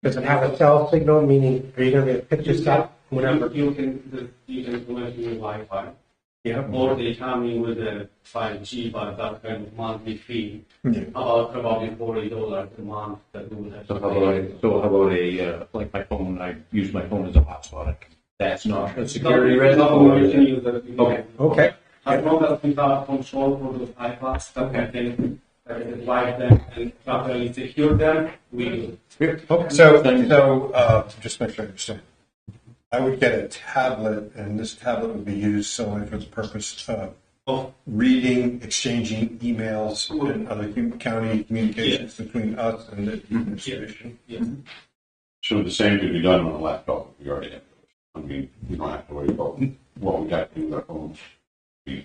Does it have a cell signal, meaning are you going to be able to pick this up whenever? You can connect your Wi-Fi, Yeah. or they come in with a 5G, but that kind of monthly fee, Yeah. about $40 a month that we will have to So how pay. about like my phone? I use my phone as a hotspot. That's not a security No, risk. no, or you is can it- use that. Okay. Okay. As long as we have control for those iPads, that we can wipe them and properly secure them, we do. So just make sure I understand. I would get a tablet, and this tablet would be used solely for the purpose of reading, exchanging emails and other county communications between us and the administration. Yes. So the same could be done on a laptop. We already have those. I mean, we don't have to worry about what we got to do with our phones.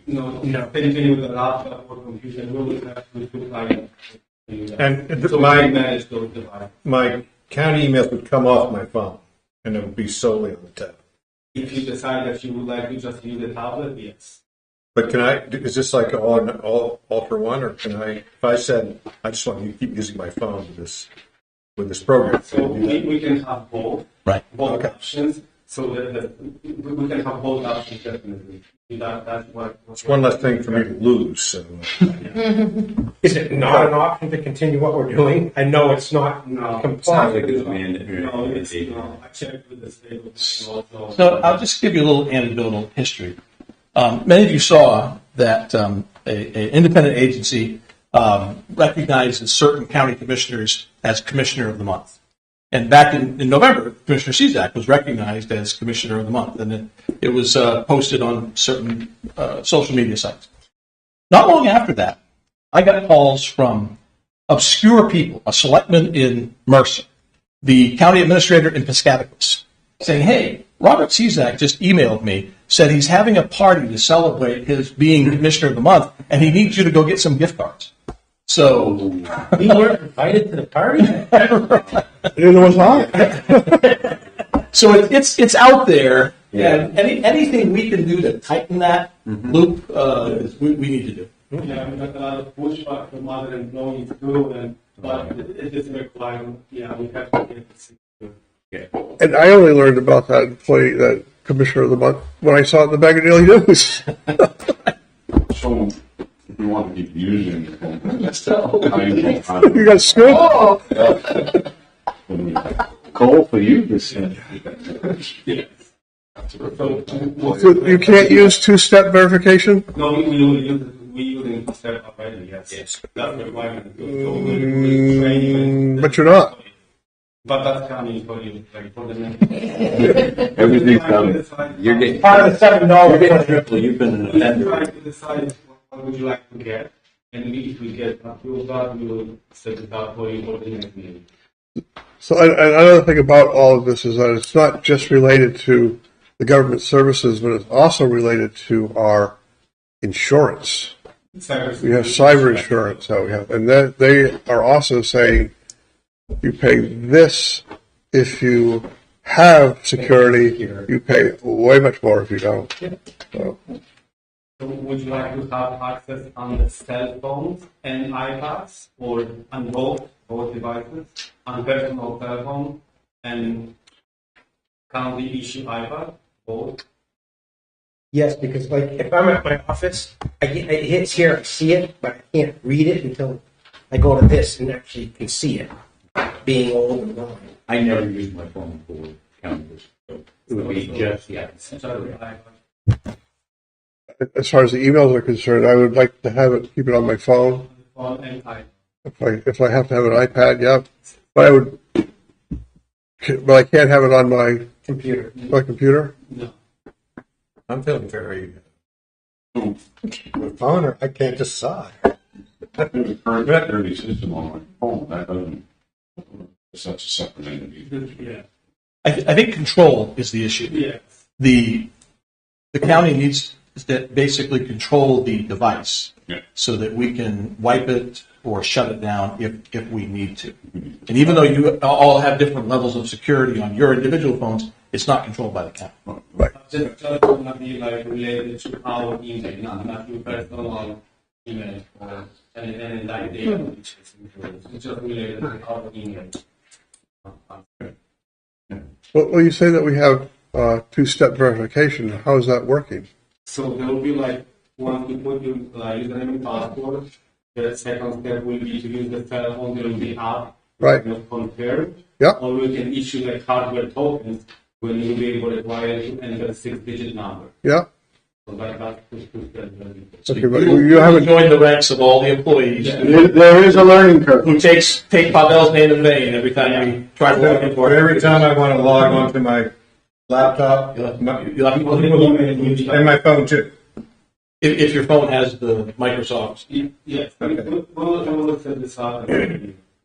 No, anything with a laptop or computer, we will have to apply. And So my- we manage those devices. My county emails would come off my phone, and it would be solely on the tab. If you decide that you would like to just use a tablet, yes. But can I, is this like all for one, or can I, if I said, I just want to keep using my phone with this program? So we can have both. Right. Both Okay. options. So that we can have both options definitely. That's what. It's one less thing for me to lose, so. Is it not an option to continue what we're doing? I know it's not No. compliant. No, it's no. I checked with the state of Maine also. So I'll just give you a little anecdotal history. Many of you saw that an independent agency recognizes certain county commissioners as Commissioner of the Month. And back in November, Commissioner Cezak was recognized as Commissioner of the Month, and it was posted on certain social media sites. Not long after that, I got calls from obscure people, a selectman in Mercer, the county administrator in Piscataquis, saying, hey, Robert Cezak just emailed me, said he's having a party to celebrate his being Commissioner of the Month, and he needs you to go get some gift cards. So, We weren't invited to the party? Neither was I. so it's out there, and anything we can do to tighten that loop, we need to do. Yeah, we got a lot of pushback from other employees too, but it is required. Yeah, we have to get this. And I only learned about that employee, that Commissioner of the Month, when I saw it in the Bag of Daily News. So, if we want to keep using your phone, how you can find You got scoop? Cole, for you this So you can't use two-step verification? No, we using the step already. Yes. That's the requirement. So we'll train But you're not. But that's coming for you, like for the next. Everything's done. You're getting, Part of the $7. you're getting triple. You've been an We offender. try to decide what would you like to get, and if we get approved, that we will set it up for you for the next meeting. So another thing about all of this is that it's not just related to the government services, but it's also related to our insurance. We have cyber insurance that we have, and then they are also saying you pay this if you have security. You pay way much more if you don't. So, So would you like to have access on the cell phones and iPads, or on both devices, on personal cell phone and county issue iPad, both? Yes, because like if I'm at my office, it hits here, I see it, but I can't read it until I go to this and actually can see it. Being old and blind. I never use my phone for county business, so it would be just the access. Sorry, iPad. as far as the emails are concerned, I would like to have it, keep it on my phone. Phone and iPad. If I have to have an iPad, yeah. But I can't have it on my Computer. computer. No. I'm feeling very, with phone, or I can't decide. There's a current security system on my phone, that doesn't, it's such a separate entity. Yeah. I think control is the issue. Yes. The county needs to basically control the device Yeah. so that we can wipe it or shut it down if we need to. And even though you all have different levels of security on your individual phones, it's not controlled by the county. Just gonna be like related to our email, not your personal email or any like data which is included. It's just related to our email. Well, you say that we have two-step verification. How is that working? So there will be like once you put your username and password, the second step will be to use the cell phone. There will be app Right. confirmed. Yeah. Or we can issue like hardware tokens when you will be able to require to enter a 6-digit number. Yeah. So that's two-step verification. So Okay, but you you haven't. join the ranks of all the employees There is a learning curve. who take Pavel's name in vain every time we try to log in for But it. every time I want to log onto my laptop, You'll have people who- and my phone too. if your phone has the Microsoft. Yes, we'll set this up.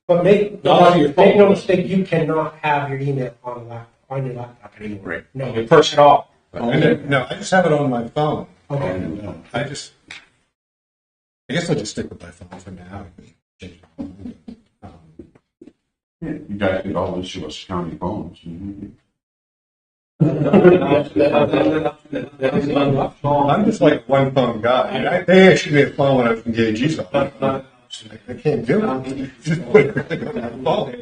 But make Not on your phone. no mistake, you cannot have your email on your laptop anymore. Right. No, Your personal. at all. No, I just have it on my phone. I guess I'll just stick with my phone for now. Change it. You guys could all issue us county phones. I'm just like a one phone guy. They issued me a phone when I was engaged. Use it. I can't do it. Just put everything on my phone.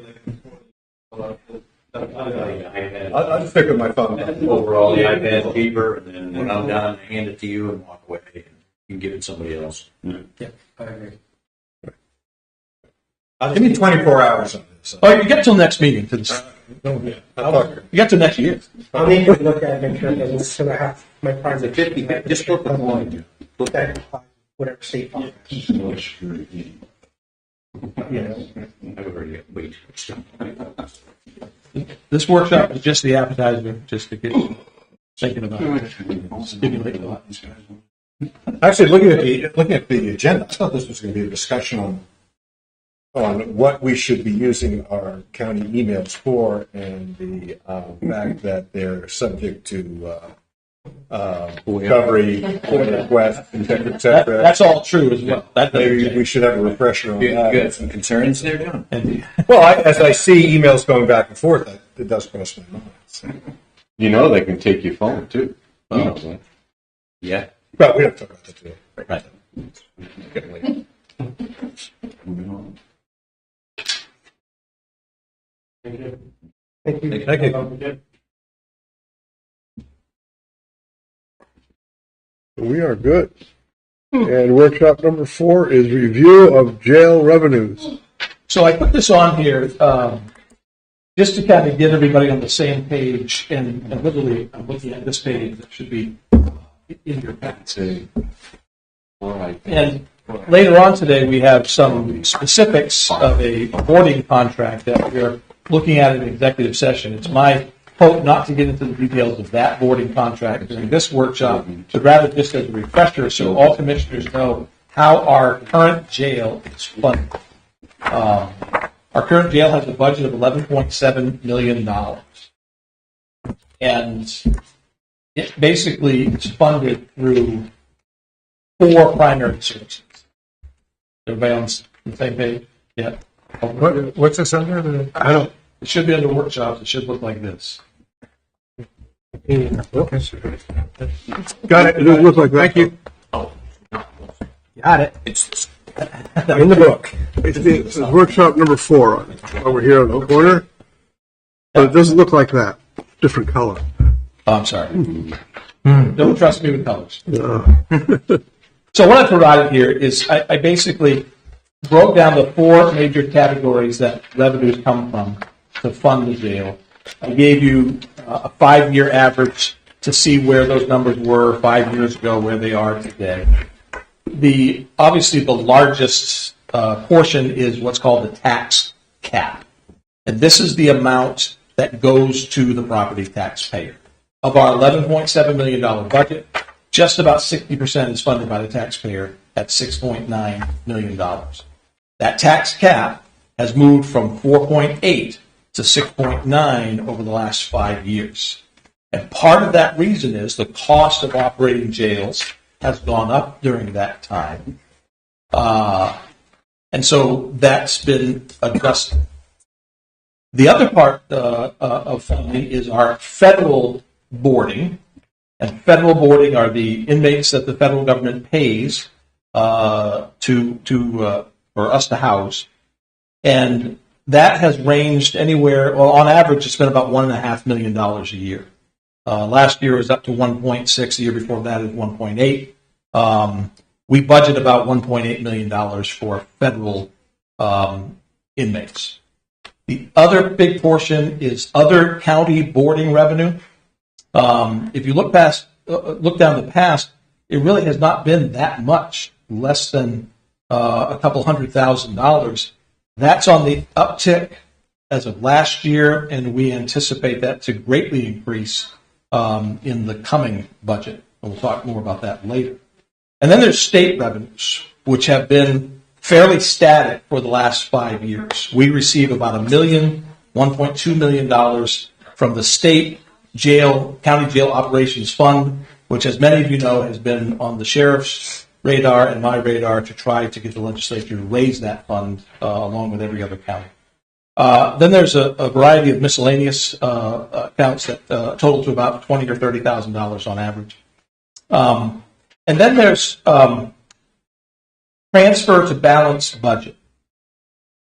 I'll just stick with my phone. Overall, the iPad's cheaper, and then when I'm done, I hand it to you and walk away. And you can give it to somebody else. Yeah, I agree. Give me 24 hours on this. Oh, you get till next meeting to this. You got till next year. I'll need to look at it, make sure it doesn't, so I have my cards at 50, Just flip the coin. whatever state law. I've already got way too much stuff. This workshop is just the appetizer, just to get you thinking about it. Stimulate a lot. Actually, looking at the agenda, I thought this was going to be a discussion on what we should be using our county emails for, and the fact that they're subject to recovery requests, et cetera. That's all true as well. That doesn't Maybe change. we should have a refresher on You got that. some concerns there, John? Well, as I see emails going back and forth, it does cross my mind. So. You know they can take your phone too. You know that. Yeah. But we don't talk about that today. Right. Moving on. Thank you. Thank you. We are good. And workshop number 4 is review of jail revenues. So I put this on here just to kind of get everybody on the same page, and literally, I'm looking at this page that should be in your packets. And later on today, we have some specifics of a boarding contract that we're looking at in executive session. It's my hope not to get into the details of that boarding contract during this workshop, but rather just as a refresher so all commissioners know how our current jail is funded. Our current jail has a budget of $11.7 million. And it basically is funded through 4 primary services. Everybody on the same page? Yeah. What's this under? I don't. It should be under workshops. It should look like this. Got it. It does look like that. Thank you. Got it. It's In the book. It's workshop number 4 over here on the corner. But it doesn't look like that. Different color. Oh, I'm sorry. Don't trust me with colors. Uh, So what I provided here is I basically broke down the 4 major categories that revenues come from to fund the jail. I gave you a 5-year average to see where those numbers were 5 years ago, where they are today. Obviously, the largest portion is what's called the tax cap. And this is the amount that goes to the property taxpayer. Of our $11.7 million budget, just about 60% is funded by the taxpayer at $6.9 million. That tax cap has moved from 4.8 to 6.9 over the last 5 years. And part of that reason is the cost of operating jails has gone up during that time. And so that's been adjusted. The other part of funding is our federal boarding. And federal boarding are the inmates that the federal government pays for us to house. And that has ranged anywhere, well, on average, it's been about $1.5 million a year. Last year it was up to 1.6. The year before that it was 1.8. We budget about $1.8 million for federal inmates. The other big portion is other county boarding revenue. If you look down the past, it really has not been that much, less than a couple $100,000. That's on the uptick as of last year, and we anticipate that to greatly increase in the coming budget. And we'll talk more about that later. And then there's state revenues, which have been fairly static for the last 5 years. We receive about $1.2 million from the state county jail operations fund, which, as many of you know, has been on the sheriff's radar and my radar to try to get the legislature to raise that fund along with every other county. Then there's a variety of miscellaneous accounts that total to about $20,000 or $30,000 on average. And then there's transfer to balanced budget.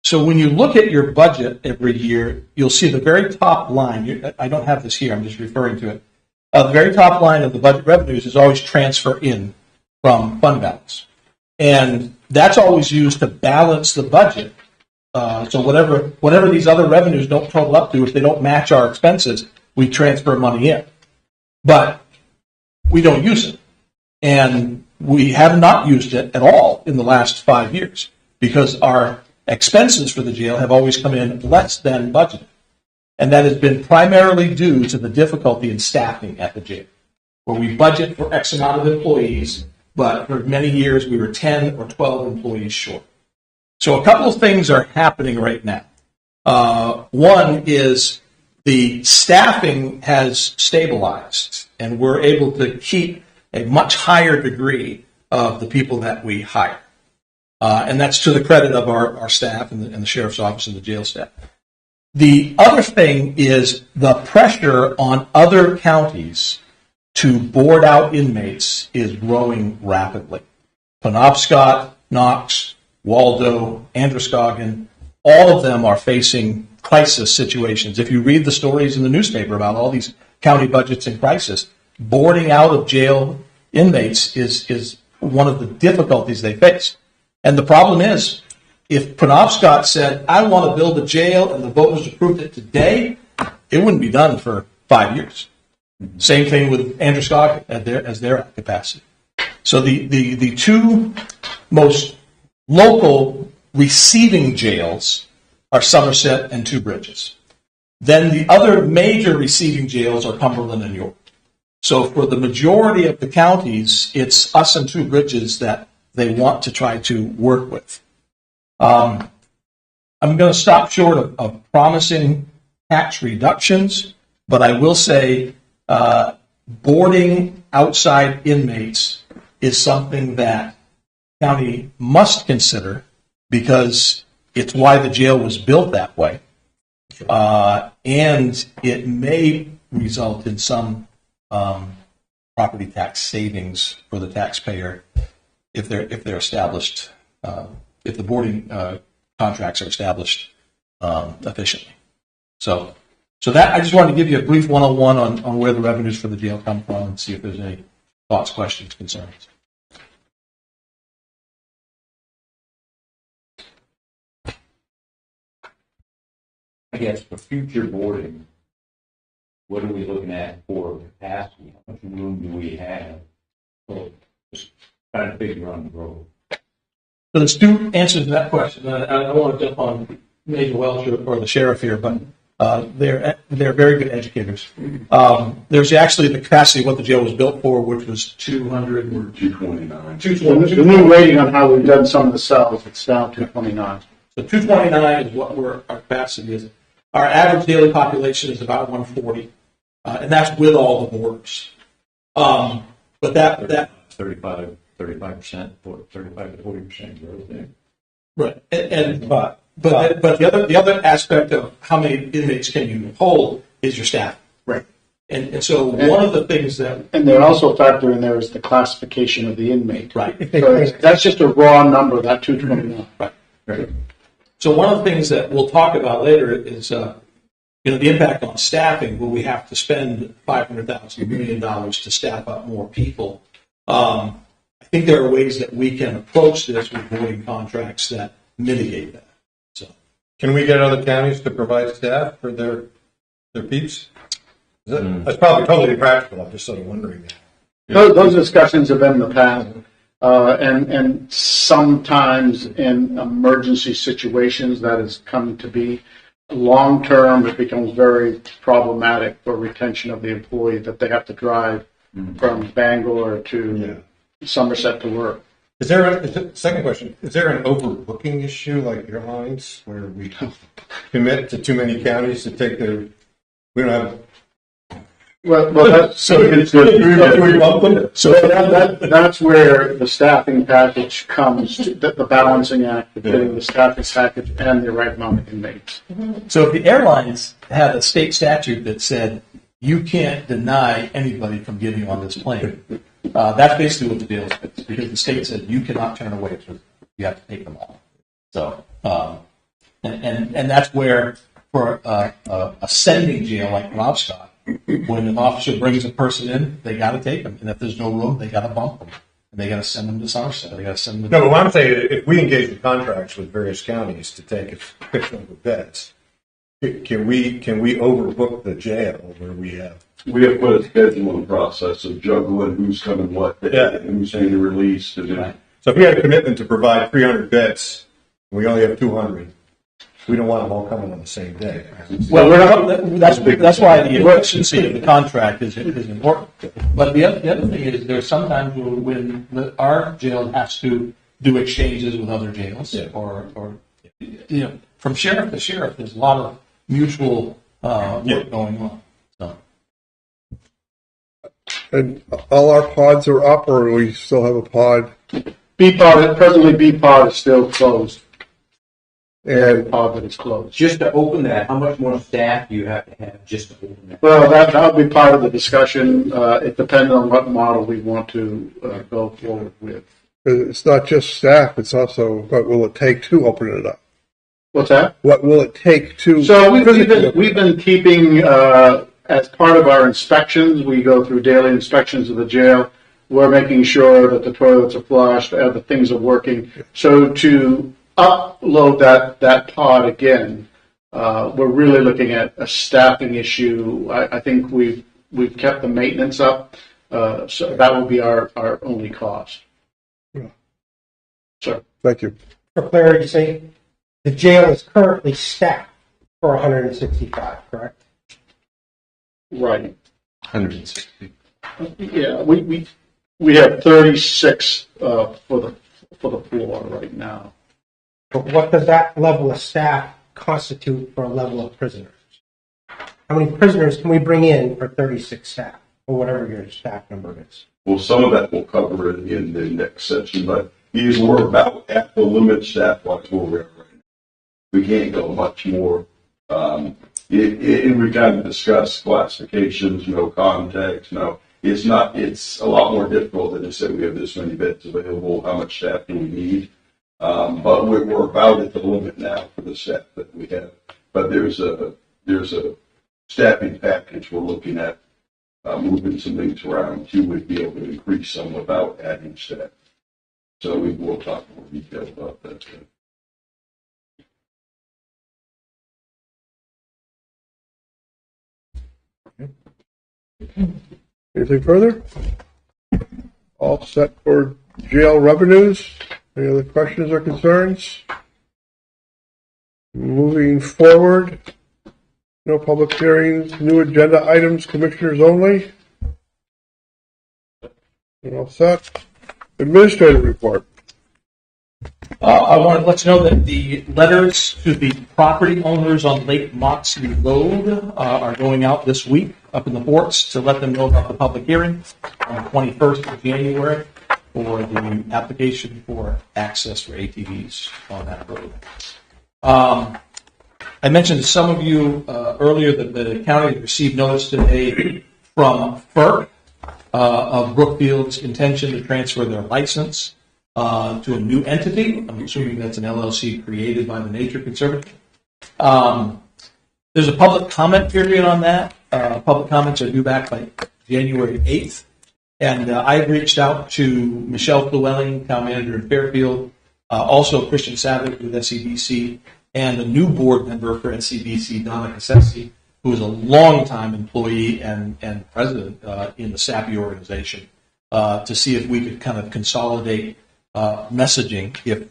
So when you look at your budget every year, you'll see the very top line. I don't have this here. I'm just referring to it. The very top line of the budget revenues is always transfer in from fund balance. And that's always used to balance the budget. So whatever these other revenues don't total up to, if they don't match our expenses, we transfer money in. But we don't use it. And we have not used it at all in the last 5 years because our expenses for the jail have always come in less than budgeted. And that has been primarily due to the difficulty in staffing at the jail, where we budget for X amount of employees, but for many years we were 10 or 12 employees short. So a couple of things are happening right now. One is the staffing has stabilized, and we're able to keep a much higher degree of the people that we hire. And that's to the credit of our staff and the sheriff's office and the jail staff. The other thing is the pressure on other counties to board out inmates is growing rapidly. Penobscot, Knox, Waldo, Androscoggin, all of them are facing crisis situations. If you read the stories in the newspaper about all these county budgets in crisis, boarding out of jail inmates is one of the difficulties they face. And the problem is, if Penobscot said, I want to build a jail, and the voters approved it today, it wouldn't be done for 5 years. Same thing with Androscoggin as their capacity. So the two most local receiving jails are Somerset and Two Bridges. Then the other major receiving jails are Cumberland and York. So for the majority of the counties, it's us and Two Bridges that they want to try to work with. I'm going to stop short of promising tax reductions, but I will say boarding outside inmates is something that county must consider because it's why the jail was built that way. And it may result in some property tax savings for the taxpayer if they're established, if the boarding contracts are established efficiently. So that I just wanted to give you a brief 101 on where the revenues for the jail come from and see if there's any thoughts, questions, concerns. I guess for future boarding, what are we looking at for capacity? How much room do we have? So just trying to figure on the road. So there's two answers to that question. I don't want to jump on Major Welch or the sheriff here, but they're very good educators. There's actually the capacity of what the jail was built for, which was 200 or 229. The new rating on how we've done some of the cells, it's down to 29. So 229 is what our capacity is. Our average daily population is about 140, and that's with all the boarders. But that 35%, 35% to 40% growth there. right, but the other aspect of how many inmates can you hold is your staff. Right. And so one of the things that And they're also factored in there is the classification of the inmate. right. So that's just a raw number, that 229. Right. So one of the things that we'll talk about later is, the impact on staffing. Will we have to spend $500,000, $1 million to staff up more people? I think there are ways that we can approach this with boarding contracts that mitigate that. So, Can we get other counties to provide staff for their peeps? That's probably totally impractical. I'm just sort of wondering that. Those discussions have been in the past. And sometimes in emergency situations that is coming to be long-term, it becomes very problematic for retention of the employee that they have to drive from Bangor to Somerset to work. Second question, is there an overbooking issue like airlines where we commit to too many counties to take we don't have Well, that's, So it's we bump them. so that's where the staffing package comes, the balancing act, of getting the staffing package and the right amount of inmates. So if the airlines had a state statute that said you can't deny anybody from getting on this plane, that's basically what the deal is, because the state said you cannot turn away prisoners. You have to take them all. So, and that's where for a sending jail like Penobscot, when an officer brings a person in, they got to take them, and if there's no room, they got to bump them, and they got to send them to Somerset. They got to send them. No, but what I'm saying, if we engage in contracts with various counties to take a fixed number of beds, can we overbook the jail where we have? We have put a scheduling process of juggling who's coming what day Yeah. and who's being released. And Right. So if we had a commitment to provide 300 beds, and we only have 200, we don't want them all coming on the same day. Well, that's why the efficiency of the contract is important. But the other thing is, there's sometimes when our jail has to do exchanges with other jails, Yeah. or from sheriff to sheriff, there's a lot of mutual work going on. So. And all our pods are up, or we still have a pod? Presently B-Pod is still closed. And Pod that is closed. Just to open that, how much more staff do you have to have just to open that? Well, that'll be part of the discussion. It depends on what model we want to go forward with. it's not just staff, it's also what will it take to open it up? What's that? What will it take to? So we've been keeping, as part of our inspections, we go through daily inspections of the jail. We're making sure that the toilets are flushed, the things are working. So to upload that pod again, we're really looking at a staffing issue. I think we've kept the maintenance up, so that will be our only cost. Yeah. Sir. Thank you. For clarity's sake, the jail is currently staffed for 165, correct? Right. 160. Yeah, we have 36 for the floor right now. But what does that level of staff constitute for a level of prisoners? How many prisoners can we bring in for 36 staff, or whatever your staff number is? well, some of that will cover it in the next section, but we're about at the limit staff-wise where we're at right now. We can't go much more. And we kind of discussed classifications, no context, no. It's a lot more difficult than to say we have this many beds available, how much staff do we need? But we're about at the limit now for the staff that we have. But there's a staffing package we're looking at, moving some things around. You would be able to increase some without adding staff. So we will talk more detail about that. Anything further? All set for jail revenues? Any other questions or concerns? Moving forward, no public hearings, new agenda items, commissioners only. And all set. Administrative report. I want to let you know that the letters to the property owners on Lake Moxie Road are going out this week up in the forts to let them know about the public hearing on the 21st of January for the application for access for ATVs on that road. I mentioned to some of you earlier that the county received notice today from FERC of Brookfield's intention to transfer their license to a new entity. I'm assuming that's an LLC created by the Nature Conservancy. There's a public comment period on that. Public comments are due back by January 8th. And I've reached out to Michelle Llewellyn, town manager in Fairfield, also Christian Savage with SCDC, and a new board member for SCDC, Donna Cassesi, who is a longtime employee and president in the SAPI organization, to see if we could kind of consolidate messaging if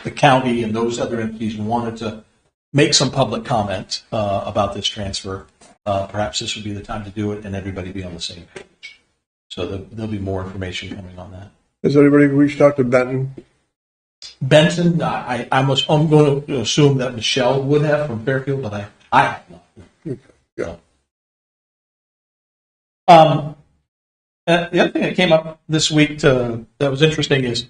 the county and those other entities wanted to make some public comment about this transfer. Perhaps this would be the time to do it and everybody be on the same page. So there'll be more information coming on that. Has anybody reached out to Benton? Benton, I'm going to assume that Michelle would have from Fairfield, but I have not. Yeah. The other thing that came up this week that was interesting is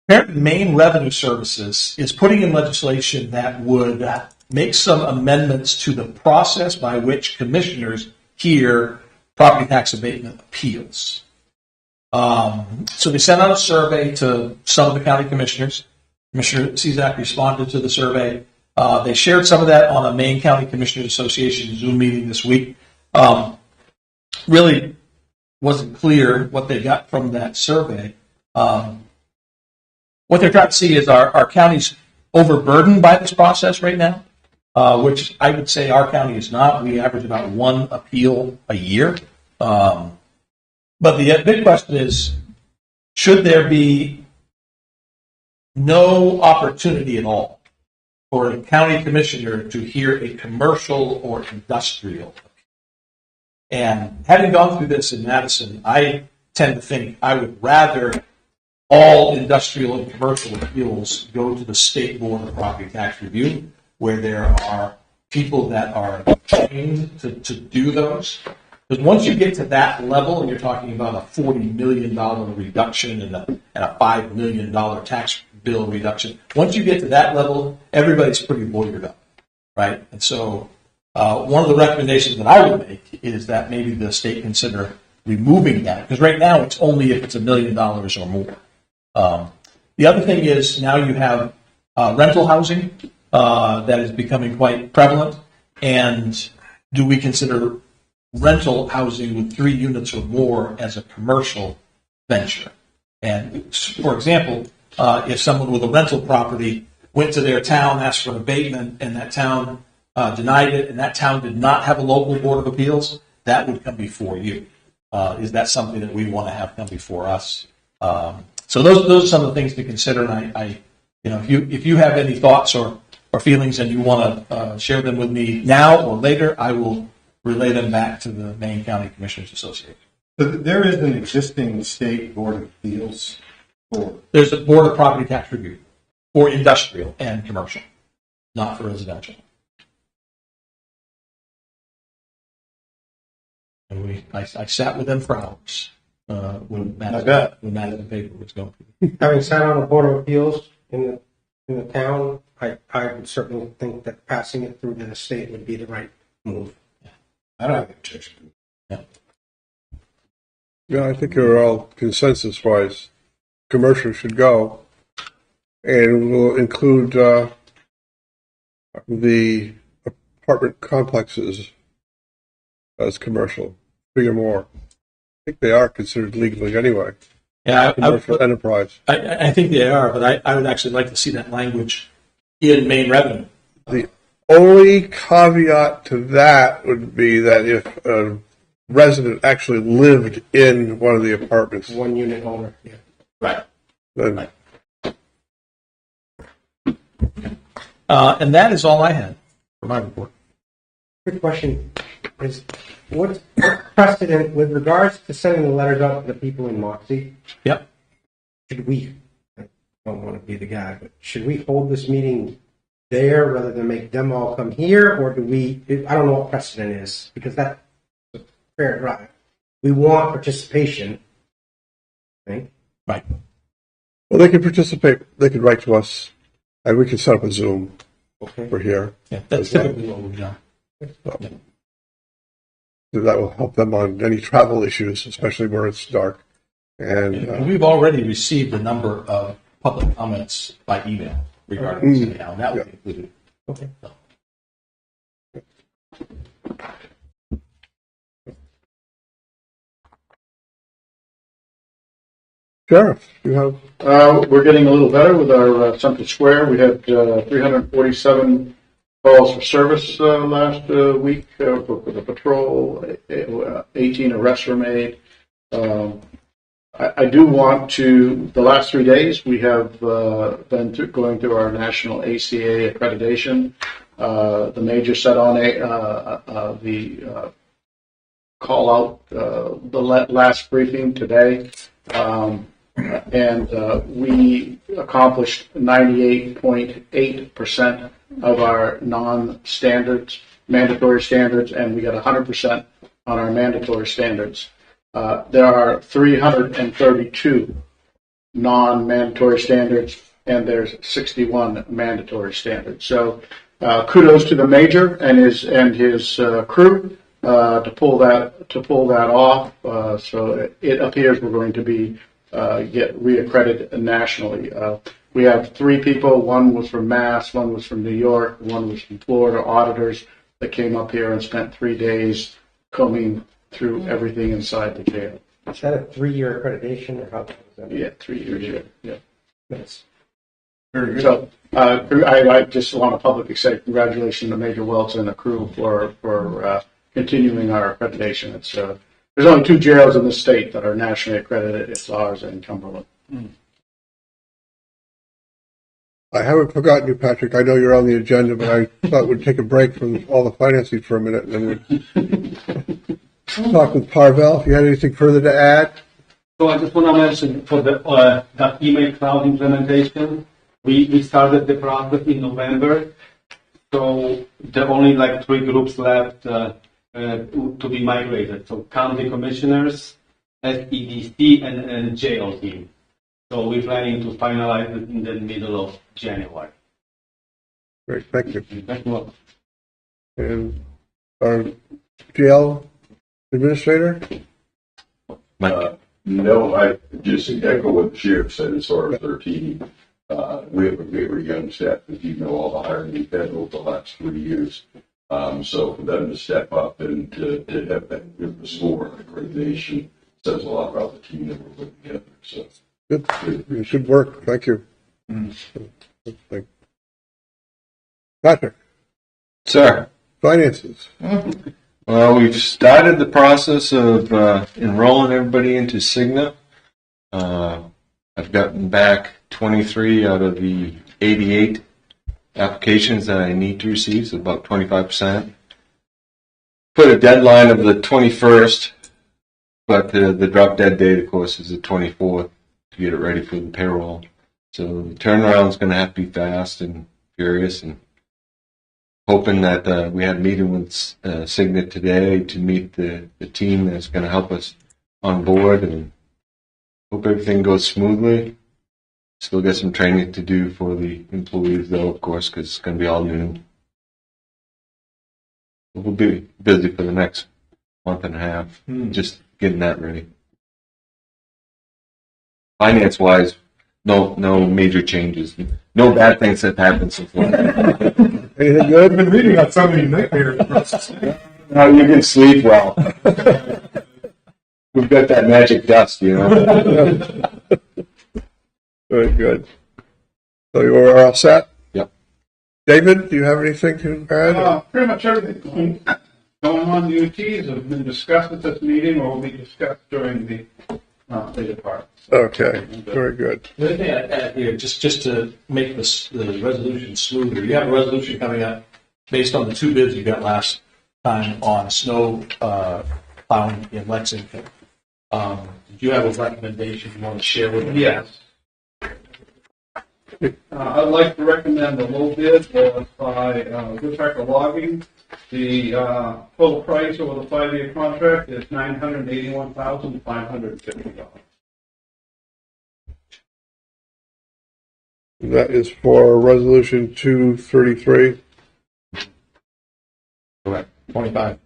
apparently Maine Revenue Services is putting in legislation that would make some amendments to the process by which commissioners hear property tax abatement appeals. So they sent out a survey to some of the county commissioners. Commissioner Cezak responded to the survey. They shared some of that on a Maine County Commissioners Association Zoom meeting this week. Really wasn't clear what they got from that survey. What they're trying to see is our counties overburdened by this process right now, which I would say our county is not. We average about one appeal a year. But the big question is, should there be no opportunity at all for a county commissioner to hear a commercial or industrial appeal? And having gone through this in Madison, I tend to think I would rather all industrial and commercial appeals go to the State Board of Property Tax Review, where there are people that are trained to do those. Because once you get to that level, and you're talking about a $40 million reduction and a $5 million tax bill reduction, once you get to that level, everybody's pretty lawyered up, right? And so one of the recommendations that I would make is that maybe the state consider removing that, because right now it's only if it's $1 million or more. The other thing is now you have rental housing that is becoming quite prevalent, and do we consider rental housing with 3 units or more as a commercial venture? And for example, if someone with a rental property went to their town, asked for an abatement, and that town denied it, and that town did not have a local board of appeals, that would come before you. Is that something that we want to have come before us? So those are some of the things to consider. And I if you have any thoughts or feelings and you want to share them with me now or later, I will relay them back to the Maine County Commissioners Association. So there is an existing state board of appeals for. There's a board of property tax review for industrial and commercial, not for residential. And I sat with them for hours when Madison paper was going. Having sat on a board of appeals in the town, I would certainly think that passing it through to the state would be the right move. I don't have an objection. Yeah, I think we're all consensus-wise. Commercial should go, and we'll include the apartment complexes as commercial, 3 or more. I think they are considered legally anyway. Yeah, Commercial enterprise. I think they are, but I would actually like to see that language in Maine revenue. The only caveat to that would be that if a resident actually lived in one of the apartments, 1 unit owner. Yeah. Right. then Right. And that is all I had for my report. Quick question is, what's precedent with regards to sending the letters out to the people in Moxie? Yep. Should we, I don't want to be the guy, but should we hold this meeting there rather than make them all come here, or do we, I don't know what precedent is, because that's a fair drive. We want participation, I think. Right. well, they could participate. They could write to us, and we can set up a Zoom Okay. for here. Yeah, that's typically what we've done. So that will help them on any travel issues, especially where it's dark. And And we've already received a number of public comments by email regarding this anyhow, and that would be included. Okay. Sheriff, you have We're getting a little better with our Central Square. We had 347 calls for service last week for the patrol. 18 arrests were made. I do want to, the last 3 days, we have been going through our national ACA accreditation. The major set on the call out the last briefing today. And we accomplished 98.8% of our non-standards, mandatory standards, and we got 100% on our mandatory standards. There are 332 non-mandatory standards, and there's 61 mandatory standards. So kudos to the major and his crew to pull that off. So it appears we're going to be get reaccredited nationally. We have 3 people. One was from Mass, one was from New York, one was from Florida, auditors that came up here and spent 3 days combing through everything inside the jail. Is that a 3-year accreditation or how? Is that? Yeah, 3 years. Yeah. Yes. Very good. So I just want to publicly say congratulations to Major Welch and the crew for continuing our accreditation. It's there's only 2 jails in the state that are nationally accredited. It's ours and Cumberland. I haven't forgotten you, Patrick. I know you're on the agenda, but I thought we'd take a break from all the financing for a minute and then we'd talk with Parvell. If you had anything further to add? So I just want to mention for the that email cloud implementation, we started the process in November. So there are only like 3 groups left to be migrated. So county commissioners, SEDC, and jail team. So we're planning to finalize it in the middle of January. Great, thank you. Thank you. And our jail administrator? No, I just echo what the sheriff said as far as 13. We have a very young staff, as you know, all the hiring we've had over the last 3 years. So for them to step up and to have that good restore accreditation says a lot about the team that we're putting together. So Good work. Thank you. Patrick, Sir. finances. Well, we've started the process of enrolling everybody into Cigna. I've gotten back 23 out of the 88 applications that I need to receive, so about 25%. Put a deadline of the 21st, but the drop dead date, of course, is the 24th to get it ready for the payroll. So the turnaround is going to have to be fast and furious, and hoping that we had a meeting with Cigna today to meet the team that's going to help us on board, and hope everything goes smoothly. Still got some training to do for the employees, though, of course, because it's going to be all new. We'll be busy for the next month and a half, just getting that ready. Finance-wise, no major changes. No bad things have happened so far. Anything I've good? been reading about so many nightmares. No, you can sleep well. We've got that magic dust, you know. Very good. So you are all set? Yep. David, do you have anything to add? Pretty much everything going on the UTs have been discussed at this meeting or will be discussed during the later part. Okay, very good. The other thing I'd add here, just to make the resolution smoother, you have a resolution coming up based on the 2 bids you got last time on snow plowing in Lexington. Did you have a recommendation you want to share with me? Yes. I'd like to recommend the low bid by Woodpecker Logging. The total price over the 5-year contract is $981,550. That is for resolution 233. Correct. 25.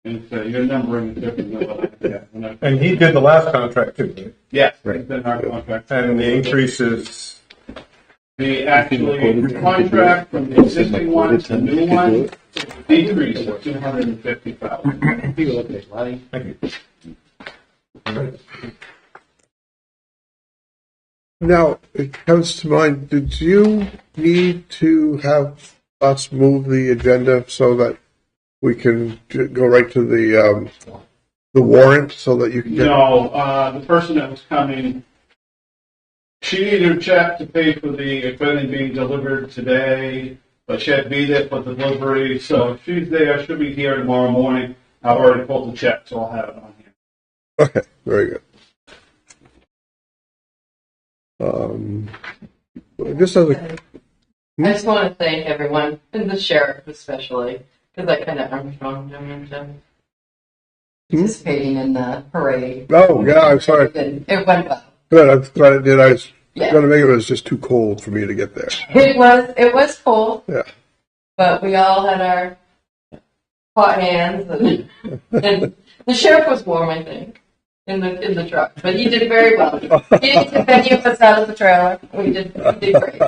And so your numbering is different than what I have. And he did the last contract too, right? Yes, it's been our contract. And the increase is The actually contract from the existing one to the new one decrease of $250,000. thank you. Now, it comes to mind, did you need to have us move the agenda so that we can go right to the warrant so that you can get... No, the person that was coming, she needed a check to pay for the equipment being delivered today, but she had to be there for the delivery, so if she's there, she'll be here tomorrow morning. I've already pulled the check, so I'll have it on here. Okay, very good. Just as a... I just want to thank everyone, and the sheriff especially, Is that kind of Armstrong Dimension? Participating in the parade. Oh, yeah, I'm sorry. It went well. Good, I'm glad it did. I was Yeah. going to make it, was just too cold for me to get there. It was cold, Yeah. but we all had our hot hands, and the sheriff was warm, I think, in the truck. But he did very well. He didn't tip any of us out of the trailer. He did great.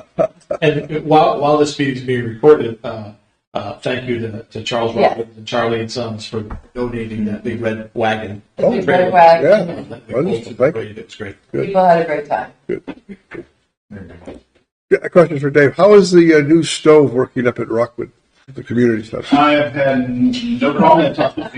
And while this meeting is being recorded, thank you to Charles Yeah. Robbins and Charlie and Sons for donating that big red wagon. The big red wagon. Yeah. That we Wonderful. pulled. Thank you. It was great. People had a great time. Yeah, a question for Dave. How is the new stove working up at Rockwood, the community center? I have had no comments on it.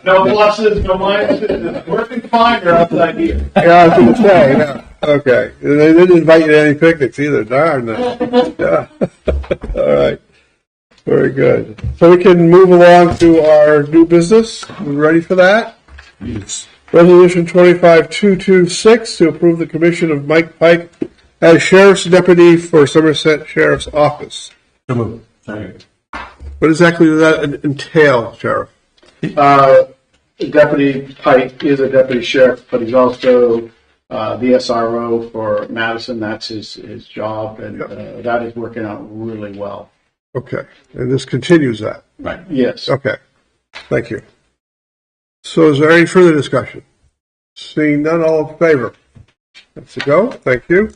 No pluses, no minuses. It's working fine. They're outside here. Yeah, I was going to say, yeah. Okay. And they didn't invite you to any picnics either. Darn. Yeah. All right. Very good. So we can move along to our new business. We ready for that? Yes. Resolution 25226 to approve the commission of Mike Pike as Sheriff's Deputy for Somerset Sheriff's Office. So moved. Second. What exactly does that entail, Sheriff? Deputy Pike is a deputy sheriff, but he's also the SRO for Madison. That's his job, and that is working out really well. Okay. And this continues that? Right. Yes. Okay. Thank you. So is there any further discussion? Seeing none, all in favor? That's a go. Thank you.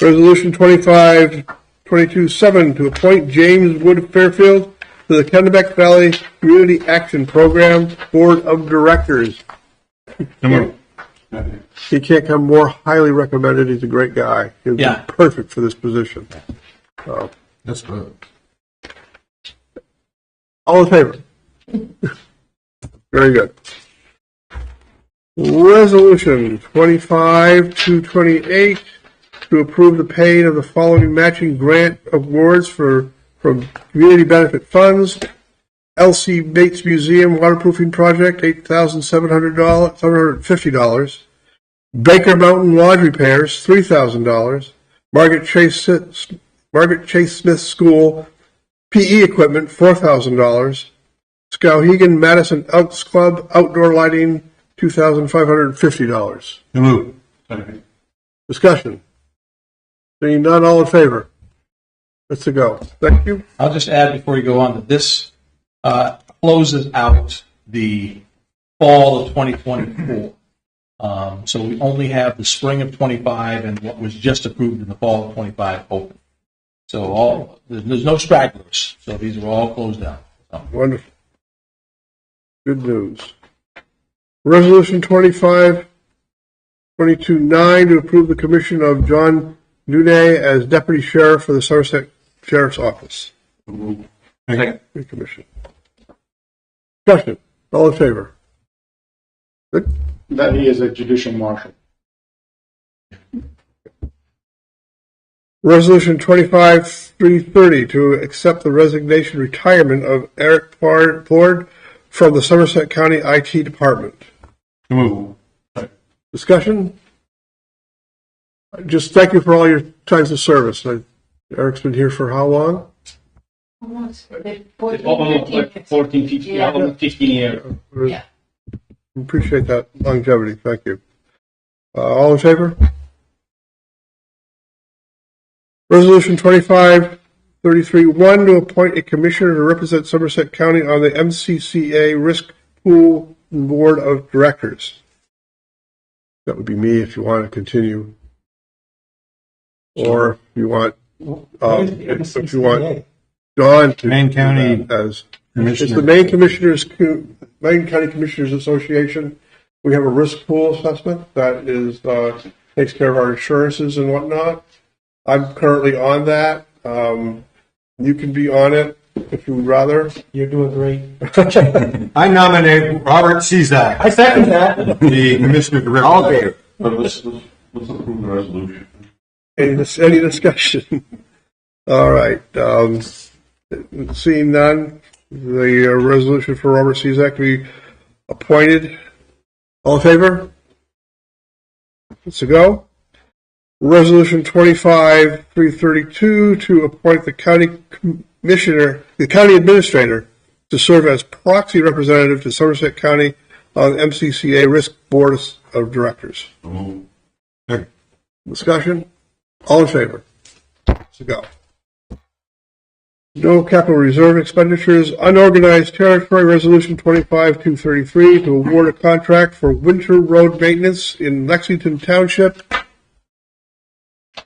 Resolution 25227 to appoint James Wood Fairfield to the Kennebec Valley Community Action Program Board of Directors. So moved. He can't come more highly recommended. He's a great guy. He'd be Yeah. perfect for this position. So, That's good. all in favor? Very good. Resolution 25228 to approve the paying of the following matching grant awards from community benefit funds. L.C. Bates Museum Waterproofing Project, $8,750. Baker Mountain Lodge Repairs, $3,000. Margaret Chase Smith School PE Equipment, $4,000. Skowhegan Madison Elks Club Outdoor Lighting, $2,550. So moved. Second. Discussion. Seeing none, all in favor? Let's go. Thank you. I'll just add before you go on that this closes out the fall of 2024. So we only have the spring of 25 and what was just approved in the fall of 25 open. So there's no stragglers. So these are all closed out. So. Wonderful. Good news. Resolution 25229 to approve the commission of John Dunay as Deputy Sheriff for the Somerset Sheriff's Office. Second. Good commission. Discussion. All in favor? Good. That he is a judicial marshal. Resolution 25330 to accept the resignation retirement of Eric Plord from the Somerset County IT Department. So moved. Second. Discussion? Just thank you for all your times of service. Eric's been here for how long? Almost 14, Almost 15, like 14, 15, Yeah. almost 15 years. Yeah. Appreciate that longevity. Thank you. All in favor? Resolution 25331 to appoint a commissioner to represent Somerset County on the MCCA Risk Pool Board of Directors. That would be me if you want to continue. Or if you want, Don to Maine County do that as Commissioner. it's the Maine County Commissioners Association. We have a risk pool assessment that is takes care of our insurances and whatnot. I'm currently on that. You can be on it if you would rather. You're doing great. I nominate Robert Cezak, I second that. the Commissioner to represent. Let's approve the resolution. Any discussion? All right. Seeing none, the resolution for Robert Cezak to be appointed. All in favor? Let's go. Resolution 25332 to appoint the county county administrator to serve as proxy representative to Somerset County on MCCA Risk Board of Directors. Second. Discussion? All in favor? To go. No capital reserve expenditures. Unorganized territory resolution 25-233 to award a contract for winter road maintenance in Lexington Township.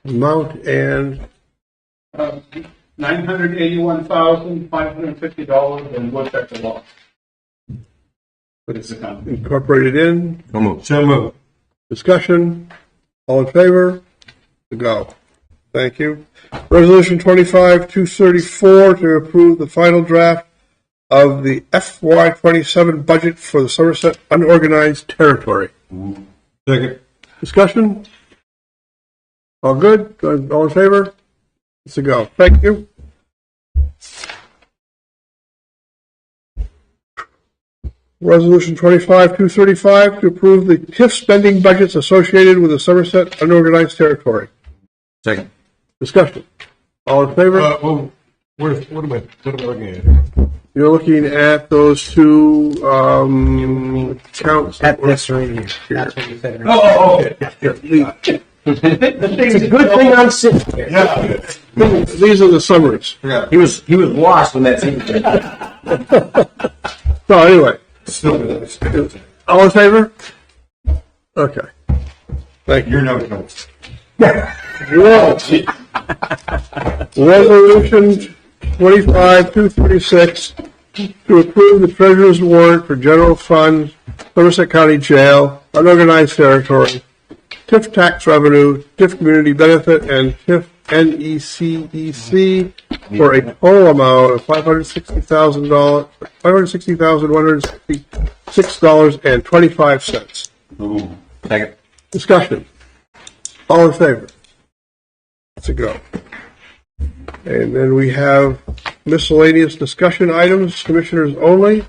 Amount and $981,550 and Woodpecker Law. What is the company? incorporated in. So moved. Discussion? All in favor? To go. Thank you. Resolution 25-234 to approve the final draft of the FY27 budget for the Somerset unorganized territory. Second. Discussion? All good? All in favor? It's a go. Thank you. Resolution 25-235 to approve the TIF spending budgets associated with the Somerset unorganized territory. Second. Discussion. All in favor? What am I looking at here? You're looking at those two counts. At this right here. That's what you said. Okay. It's a good thing I'm sitting here. Yeah. These are the summaries. Yeah. He was lost when that scene. So anyway, Still, all in favor? Okay. Thank you. you're no joke. Resolution 25-236 to approve the treasurer's warrant for general fund, Somerset County Jail, unorganized territory, TIF tax revenue, TIF community benefit, and TIF NECEC for a total amount of $560,166.25. Second. Discussion. All in favor? Let's go. And then we have miscellaneous discussion items, commissioners only.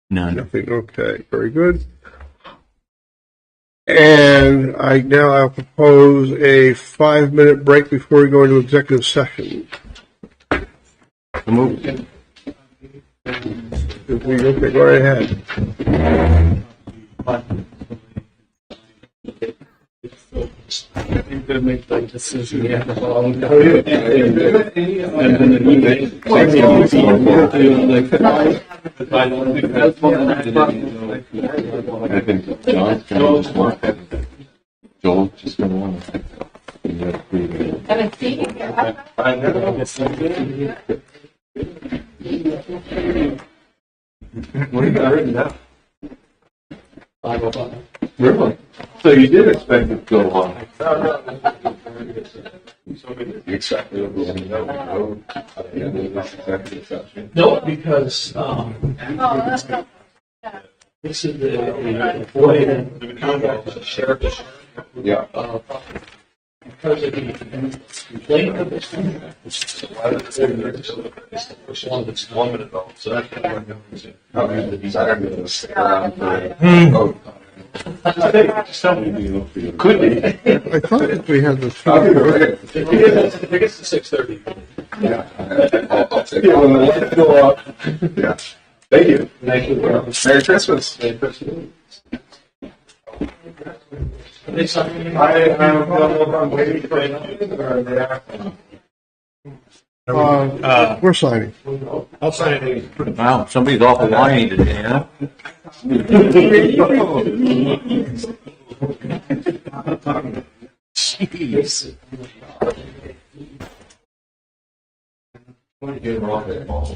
None. Nothing. Okay, very good. And I'll propose a 5-minute break before we go into executive session. So moved. Okay, go right ahead. I'm going to make that decision. I think John's gonna just want that. Joel's just gonna want to. And it's seating here. I know. What do you got written down? 5:05. Really? So you did expect it to go long? Exactly what we know. No, because this is the employee and the contract is shared. Yeah. Because of the complaint of this contract, it's the first one that's 1 minute old, so that's kind of what I'm saying. Okay. So I'm going to stick around for Could be. I thought we had this. If it gets to 6:30. Yeah. I'll take it. When the lights go up. Yeah. Thank you. Thank you. Merry Christmas. Merry Christmas. I'm waiting for We're signing. I'll sign it. Wow, somebody's awful whiny today, huh? Jeez. Get off that ball.